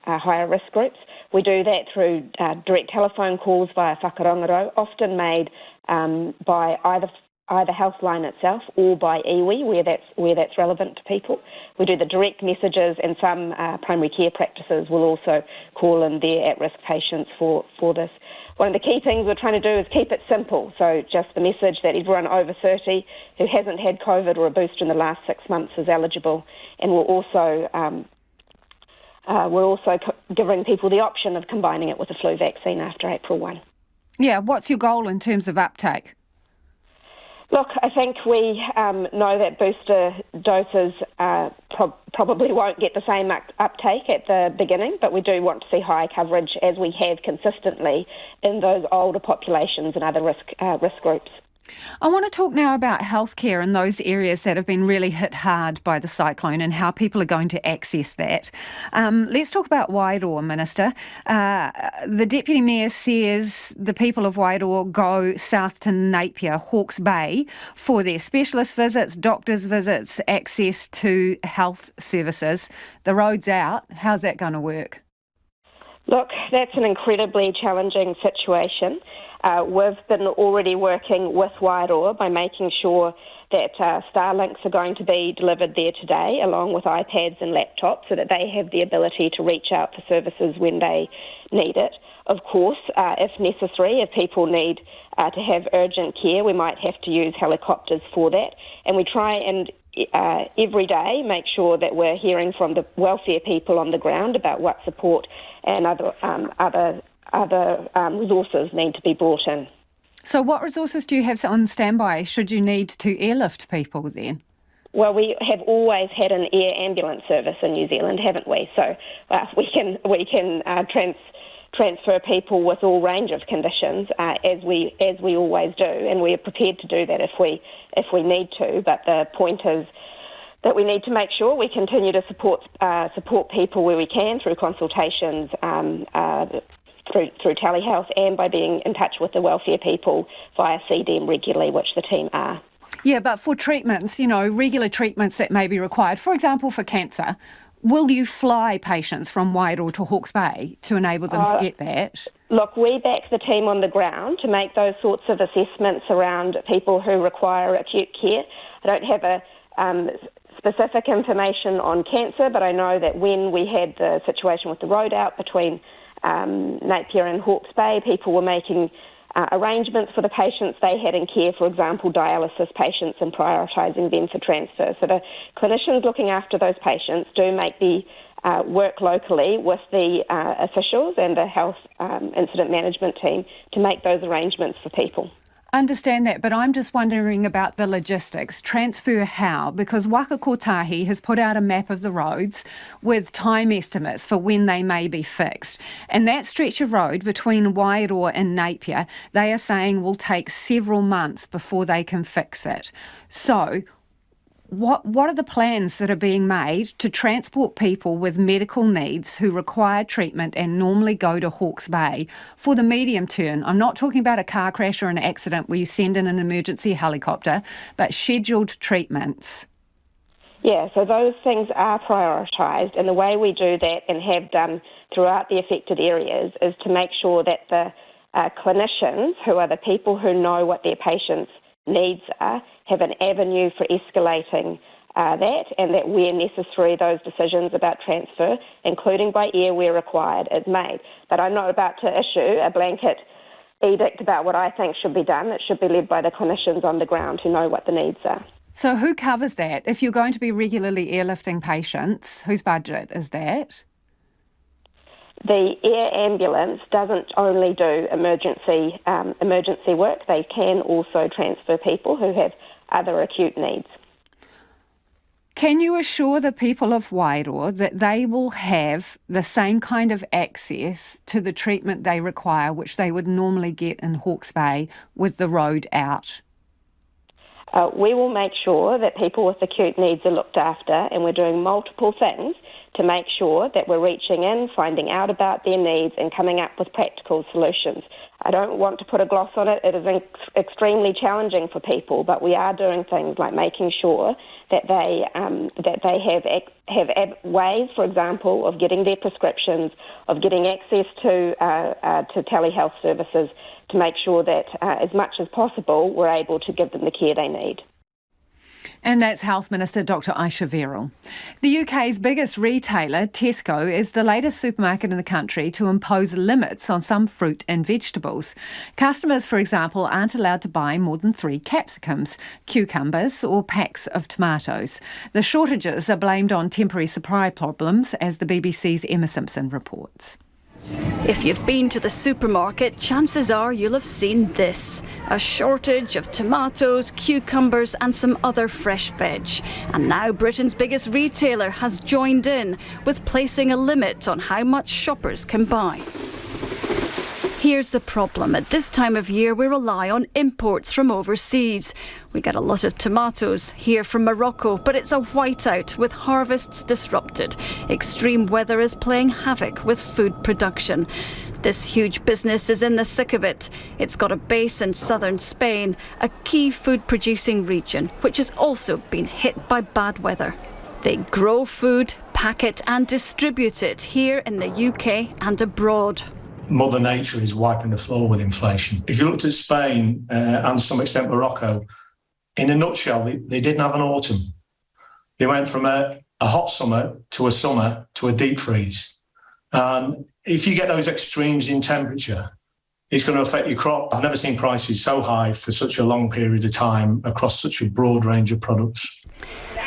higher risk groups. We do that through direct telephone calls via whakarongaro, often made by either Healthline itself or by iwi, where that's relevant to people. We do the direct messages, and some primary care practices will also call in their at-risk patients for this. One of the key things we're trying to do is keep it simple, so just the message that everyone over 30 who hasn't had COVID or a booster in the last 6 months is eligible, and we're also giving people the option of combining it with a flu vaccine after April 1. Yeah, what's your goal in terms of uptake? Look, I think we know that booster doses probably won't get the same uptake at the beginning, but we do want to see high coverage, as we have consistently in those older populations and other risk groups. I want to talk now about healthcare in those areas that have been really hit hard by the cyclone and how people are going to access that. Let's talk about Wairoa, Minister. The Deputy Mayor says the people of Wairoa go south to Napier, Hawke's Bay, for their specialist visits, doctors' visits, access to health services. The road's out. How's that going to work? Look, that's an incredibly challenging situation. We've been already working with Wairoa by making sure that Starlinks are going to be delivered there today, along with iPads and laptops, so that they have the ability to reach out for services when they need it. Of course, if necessary, if people need to have urgent care, we might have to use helicopters for that. And we try and every day make sure that we're hearing from the welfare people on the ground about what support and other resources need to be brought in. So what resources do you have on standby should you need to airlift people then? Well, we have always had an air ambulance service in New Zealand, haven't we? So we can transfer people with all range of conditions as we always do, and we are prepared to do that if we need to. But the point is that we need to make sure we continue to support people where we can through consultations, through telehealth, and by being in touch with the welfare people via CDM regularly, which the team are. Yeah, but for treatments, regular treatments that may be required, for example, for cancer, will you fly patients from Wairoa to Hawke's Bay to enable them to get that? Look, we back the team on the ground to make those sorts of assessments around people who require acute care. I don't have a specific information on cancer, but I know that when we had the situation with the road out between Napier and Hawke's Bay, people were making arrangements for the patients they had in care, for example, dialysis patients, and prioritising them for transfer. So the clinicians looking after those patients do make the work locally with the officials and the health incident management team to make those arrangements for people. Understand that, but I'm just wondering about the logistics. Transfer how? Because Waka Kotahi has put out a map of the roads with time estimates for when they may be fixed. And that stretch of road between Wairoa and Napier, they are saying will take several months before they can fix it. So what are the plans that are being made to transport people with medical needs who require treatment and normally go to Hawke's Bay for the medium term? I'm not talking about a car crash or an accident where you send in an emergency helicopter, but scheduled treatments. Yeah, so those things are prioritised, and the way we do that and have done throughout the affected areas is to make sure that the clinicians, who are the people who know what their patients' needs are, have an avenue for escalating that, and that where necessary those decisions about transfer, including by air where required, is made. But I'm not about to issue a blanket edict about what I think should be done. It should be led by the clinicians on the ground who know what the needs are. So who covers that? If you're going to be regularly airlifting patients, whose budget is that? The air ambulance doesn't only do emergency work. They can also transfer people who have other acute needs. Can you assure the people of Wairoa that they will have the same kind of access to the treatment they require, which they would normally get in Hawke's Bay with the road out? We will make sure that people with acute needs are looked after, and we're doing multiple things to make sure that we're reaching in, finding out about their needs and coming up with practical solutions. I don't want to put a gloss on it. It is extremely challenging for people, but we are doing things like making sure that they have ways, for example, of getting their prescriptions, of getting access to telehealth services, to make sure that as much as possible we're able to give them the care they need. And that's Health Minister Dr Aisha Verrill. The UK's biggest retailer, Tesco, is the latest supermarket in the country to impose limits on some fruit and vegetables. Customers, for example, aren't allowed to buy more than 3 capsicums, cucumbers or packs of tomatoes. The shortages are blamed on temporary supply problems, as the BBC's Emma Simpson reports. If you've been to the supermarket, chances are you'll have seen this. A shortage of tomatoes, cucumbers and some other fresh veg. And now Britain's biggest retailer has joined in with placing a limit on how much shoppers can buy. Here's the problem. At this time of year, we rely on imports from overseas. We get a lot of tomatoes here from Morocco, but it's a whiteout with harvests disrupted. Extreme weather is playing havoc with food production. This huge business is in the thick of it. It's got a base in southern Spain, a key food-producing region, which has also been hit by bad weather. They grow food, pack it and distribute it here in the UK and abroad. Mother Nature is wiping the floor with inflation. If you looked at Spain and to some extent Morocco, in a nutshell, they didn't have an autumn. They went from a hot summer to a deep freeze. And if you get those extremes in temperature, it's going to affect your crop. I've never seen prices so high for such a long period of time across such a broad range of products.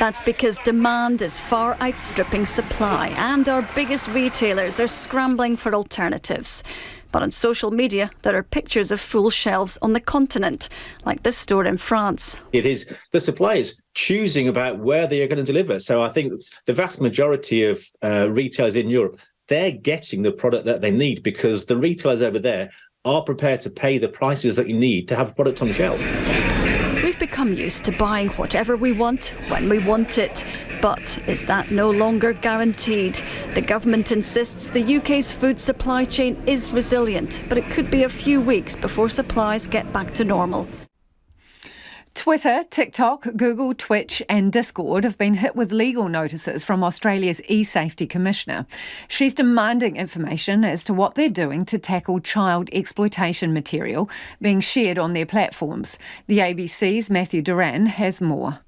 That's because demand is far outstripping supply and our biggest retailers are scrambling for alternatives. But on social media, there are pictures of full shelves on the continent, like this store in France. It is the suppliers choosing about where they are going to deliver. So I think the vast majority of retailers in Europe, they're getting the product that they need because the retailers over there are prepared to pay the prices that you need to have a product on the shelf. We've become used to buying whatever we want, when we want it. But is that no longer guaranteed? The government insists the UK's food supply chain is resilient, but it could be a few weeks before supplies get back to normal. Twitter, TikTok, Google, Twitch and Discord have been hit with legal notices from Australia's e-safety commissioner. She's demanding information as to what they're doing to tackle child exploitation material being shared on their platforms. The ABC's Matthew Duran has more.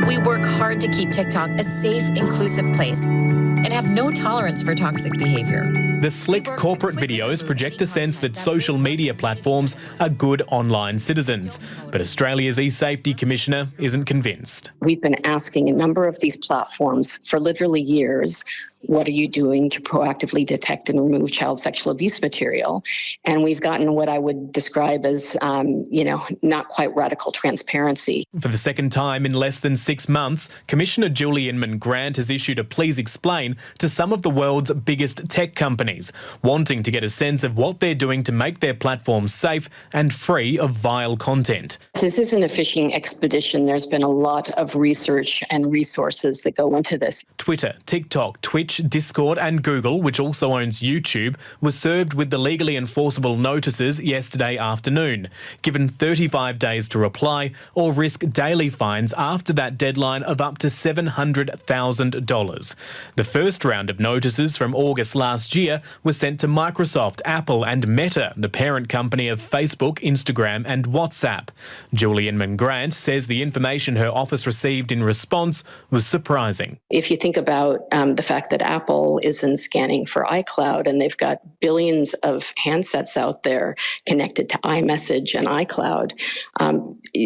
We work hard to keep TikTok a safe, inclusive place and have no tolerance for toxic behaviour. The slick corporate videos project a sense that social media platforms are good online citizens. But Australia's e-safety commissioner isn't convinced. We've been asking a number of these platforms for literally years, what are you doing to proactively detect and remove child sexual abuse material? And we've gotten what I would describe as, not quite radical transparency. For the second time in less than 6 months, Commissioner Julie Inman-Grant has issued a please explain to some of the world's biggest tech companies, wanting to get a sense of what they're doing to make their platforms safe and free of vile content. This isn't a fishing expedition. There's been a lot of research and resources that go into this. Twitter, TikTok, Twitch, Discord and Google, which also owns YouTube, was served with the legally enforceable notices yesterday afternoon, given 35 days to reply or risk daily fines after that deadline of up to $700,000. The first round of notices from August last year was sent to Microsoft, Apple and Meta, the parent company of Facebook, Instagram and WhatsApp. Julie Inman-Grant says the information her office received in response was surprising. If you think about the fact that Apple isn't scanning for iCloud and they've got billions of handsets out there connected to iMessage and iCloud,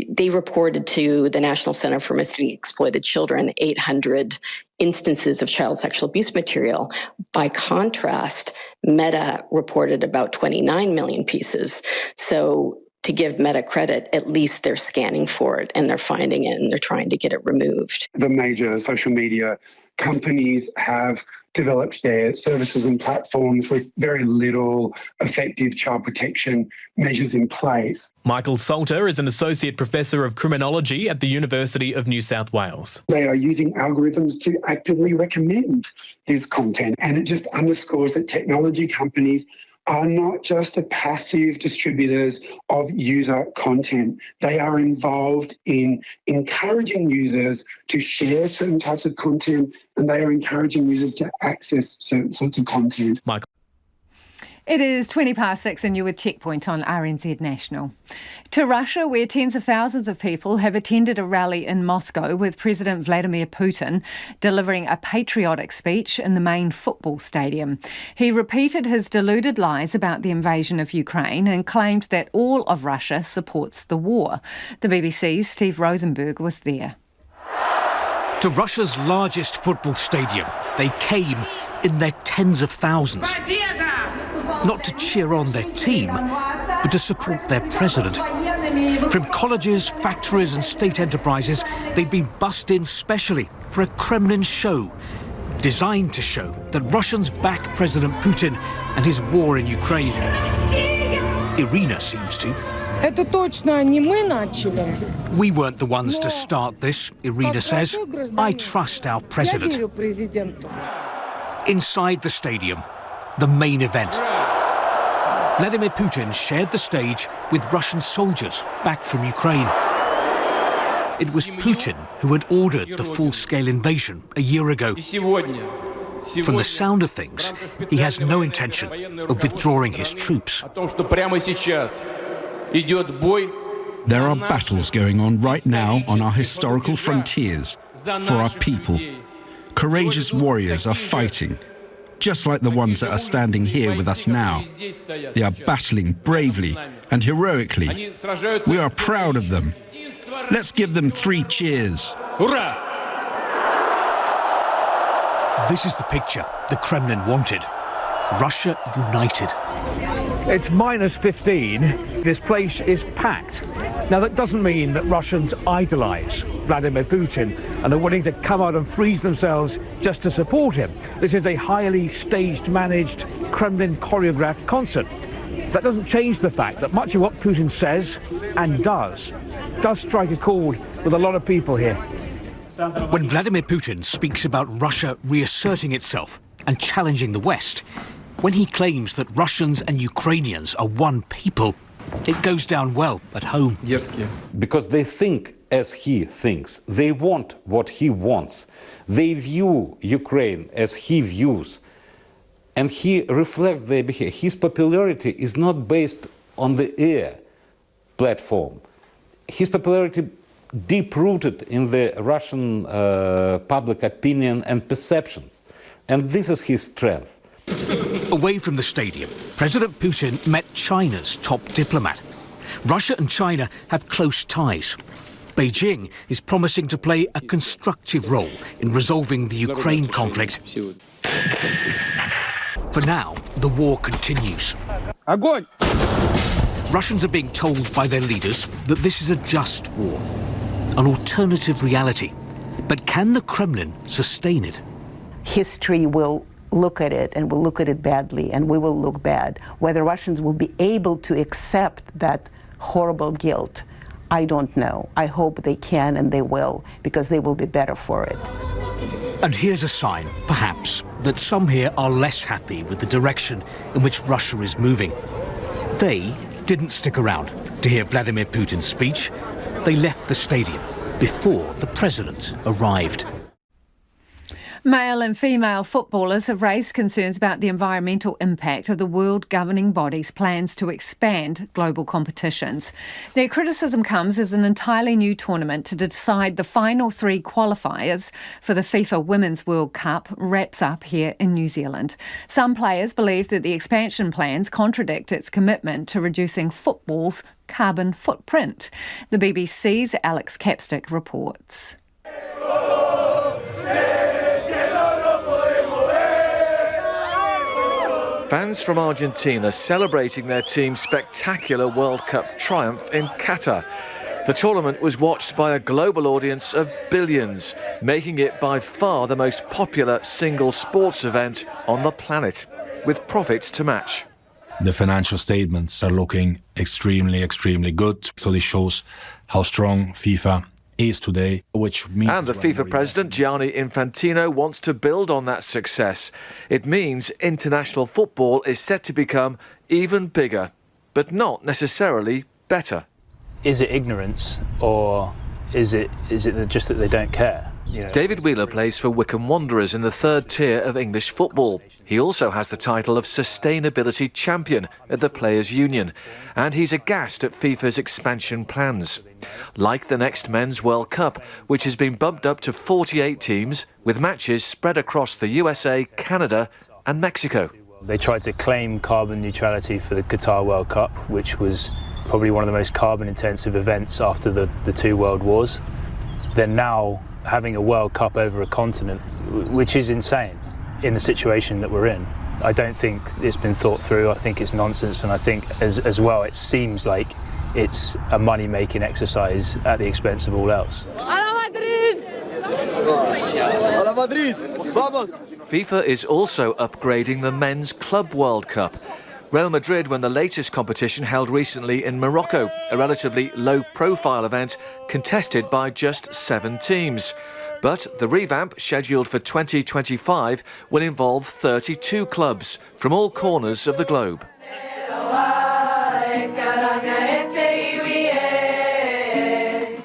they reported to the National Center for Missing and Exploited Children 800 instances of child sexual abuse material. By contrast, Meta reported about 29 million pieces. So to give Meta credit, at least they're scanning for it and they're finding it and they're trying to get it removed. The major social media companies have developed their services and platforms with very little effective child protection measures in place. Michael Salter is an Associate Professor of Criminology at the University of New South Wales. They are using algorithms to actively recommend this content, and it just underscores that technology companies are not just the passive distributors of user content. They are involved in encouraging users to share certain types of content, and they are encouraging users to access certain sorts of content. Michael. It is 6:20 and you're with Checkpoint on RNZ National. To Russia, where tens of thousands of people have attended a rally in Moscow with President Vladimir Putin delivering a patriotic speech in the main football stadium. He repeated his deluded lies about the invasion of Ukraine and claimed that all of Russia supports the war. The BBC's Steve Rosenberg was there. To Russia's largest football stadium, they came in their tens of thousands. Not to cheer on their team, but to support their president. From colleges, factories and state enterprises, they'd been bussed in specially for a Kremlin show, designed to show that Russians back President Putin and his war in Ukraine. Irina seems to. We weren't the ones to start this, Irina says. I trust our president. Inside the stadium, the main event. Vladimir Putin shared the stage with Russian soldiers back from Ukraine. It was Putin who had ordered the full-scale invasion a year ago. From the sound of things, he has no intention of withdrawing his troops. There are battles going on right now on our historical frontiers for our people. Courageous warriors are fighting, just like the ones that are standing here with us now. They are battling bravely and heroically. We are proud of them. Let's give them 3 cheers. This is the picture the Kremlin wanted. Russia united. It's minus 15. This place is packed. Now, that doesn't mean that Russians idolise Vladimir Putin and are willing to come out and freeze themselves just to support him. This is a highly staged, managed, Kremlin choreographed concert. That doesn't change the fact that much of what Putin says and does strike a chord with a lot of people here. When Vladimir Putin speaks about Russia reasserting itself and challenging the West, when he claims that Russians and Ukrainians are one people, it goes down well at home. Because they think as he thinks. They want what he wants. They view Ukraine as he views. And he reflects their behavior. His popularity is not based on the air platform. His popularity deep-rooted in the Russian public opinion and perceptions. And this is his strength. Away from the stadium, President Putin met China's top diplomat. Russia and China have close ties. Beijing is promising to play a constructive role in resolving the Ukraine conflict. For now, the war continues. Russians are being told by their leaders that this is a just war, an alternative reality. But can the Kremlin sustain it? History will look at it and will look at it badly, and we will look bad. Whether Russians will be able to accept that horrible guilt, I don't know. I hope they can and they will, because they will be better for it. And here's a sign, perhaps, that some here are less happy with the direction in which Russia is moving. They didn't stick around to hear Vladimir Putin's speech. They left the stadium before the president arrived. Male and female footballers have raised concerns about the environmental impact of the world governing body's plans to expand global competitions. Their criticism comes as an entirely new tournament to decide the final three qualifiers for the FIFA Women's World Cup wraps up here in New Zealand. Some players believe that the expansion plans contradict its commitment to reducing football's carbon footprint. The BBC's Alex Capstick reports. Fans from Argentina celebrating their team's spectacular World Cup triumph in Qatar. The tournament was watched by a global audience of billions, making it by far the most popular single sports event on the planet, with profits to match. The financial statements are looking extremely good, so this shows how strong FIFA is today, which means... And the FIFA president, Gianni Infantino, wants to build on that success. It means international football is set to become even bigger, but not necessarily better. Is it ignorance, or is it just that they don't care? You know, David Wheeler plays for Wycombe Wanderers in the third tier of English football. He also has the title of Sustainability Champion at the Players' Union, and he's aghast at FIFA's expansion plans. Like the next Men's World Cup, which has been bumped up to 48 teams, with matches spread across the USA, Canada and Mexico. They tried to claim carbon neutrality for the Qatar World Cup, which was probably one of the most carbon-intensive events after the two world wars. They're now having a World Cup over a continent, which is insane in the situation that we're in. I don't think it's been thought through. I think it's nonsense, and I think as well it seems like it's a money-making exercise at the expense of all else. FIFA is also upgrading the Men's Club World Cup. Real Madrid won the latest competition held recently in Morocco, a relatively low-profile event contested by just 7 teams. But the revamp, scheduled for 2025, will involve 32 clubs from all corners of the globe.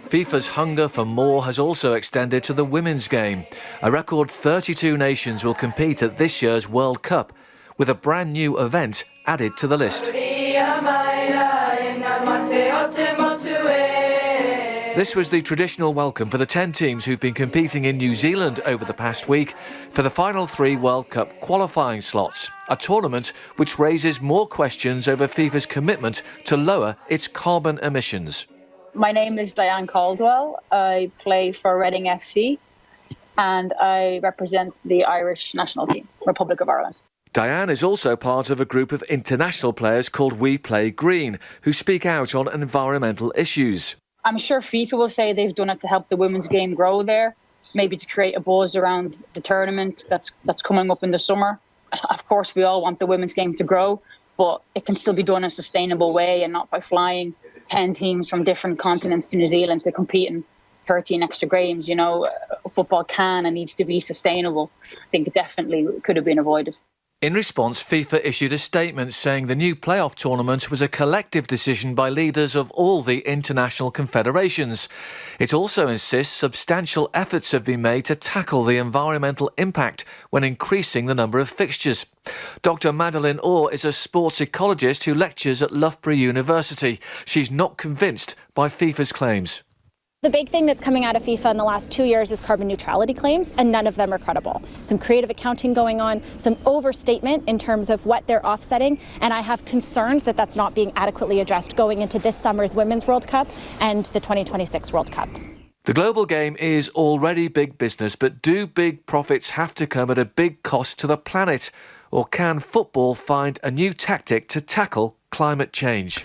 FIFA's hunger for more has also extended to the women's game. A record 32 nations will compete at this year's World Cup, with a brand new event added to the list. This was the traditional welcome for the 10 teams who've been competing in New Zealand over the past week for the final 3 World Cup qualifying slots, a tournament which raises more questions over FIFA's commitment to lower its carbon emissions. My name is Diane Caldwell. I play for Reading FC. and I represent the Irish national team, Republic of Ireland. Diane is also part of a group of international players called We Play Green, who speak out on environmental issues. I'm sure FIFA will say they've done it to help the women's game grow there, maybe to create a buzz around the tournament that's coming up in the summer. Of course, we all want the women's game to grow, but it can still be done in a sustainable way and not by flying 10 teams from different continents to New Zealand to compete in 13 extra games. You know, football can and needs to be sustainable. I think it definitely could have been avoided. In response, FIFA issued a statement saying the new playoff tournament was a collective decision by leaders of all the international confederations. It also insists substantial efforts have been made to tackle the environmental impact when increasing the number of fixtures. Dr. Madeleine Orr is a sports ecologist who lectures at Loughborough University. She's not convinced by FIFA's claims. The big thing that's coming out of FIFA in the last 2 years is carbon neutrality claims, and none of them are credible. Some creative accounting going on, some overstatement in terms of what they're offsetting, and I have concerns that that's not being adequately addressed going into this summer's Women's World Cup and the 2026 World Cup. The global game is already big business, but do big profits have to come at a big cost to the planet? Or can football find a new tactic to tackle climate change?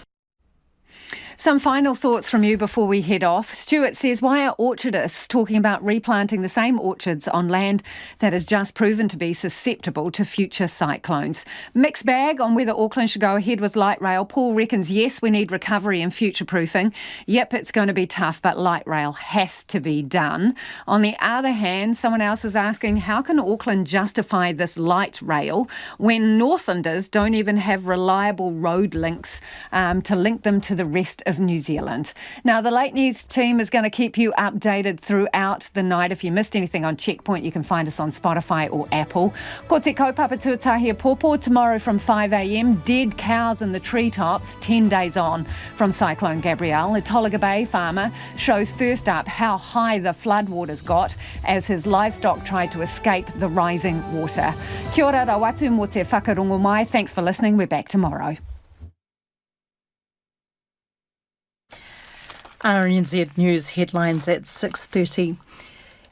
Some final thoughts from you before we head off. Stuart says, why are orchardists talking about replanting the same orchards on land that has just proven to be susceptible to future cyclones? Mixed bag on whether Auckland should go ahead with light rail. Paul reckons, yes, we need recovery and future-proofing. Yep, it's going to be tough, but light rail has to be done. On the other hand, someone else is asking, how can Auckland justify this light rail when Northlanders don't even have reliable road links to link them to the rest of New Zealand? Now, the Late News team is going to keep you updated throughout the night. If you missed anything on Checkpoint, you can find us on Spotify or Apple. Ko te kaupapa tuatahia pōpō tomorrow from 5 a.m. Dead cows in the treetops, 10 days on from Cyclone Gabrielle. A Tolaga Bay farmer shows first up how high the floodwaters got as his livestock tried to escape the rising water. Kia ora rawatu mo te whakarongo mai. Thanks for listening. We're back tomorrow. RNZ News headlines at 6:30.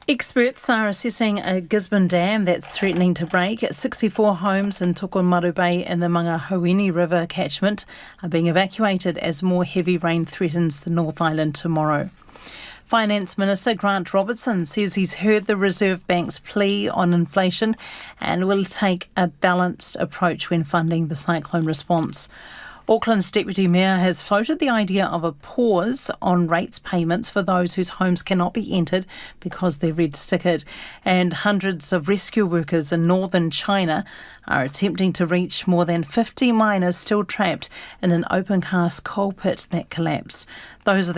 Experts are assessing a Gisborne dam that's threatening to break. 64 homes in Tokomaru Bay in the Mangahauini River catchment are being evacuated as more heavy rain threatens the North Island tomorrow. Finance Minister Grant Robertson says he's heard the Reserve Bank's plea on inflation and will take a balanced approach when funding the cyclone response. Auckland's Deputy Mayor has floated the idea of a pause on rates payments for those whose homes cannot be entered because they're red-stickered. And hundreds of rescue workers in northern China are attempting to reach more than 50 miners still trapped in an open-cast coal pit that collapsed. Those are the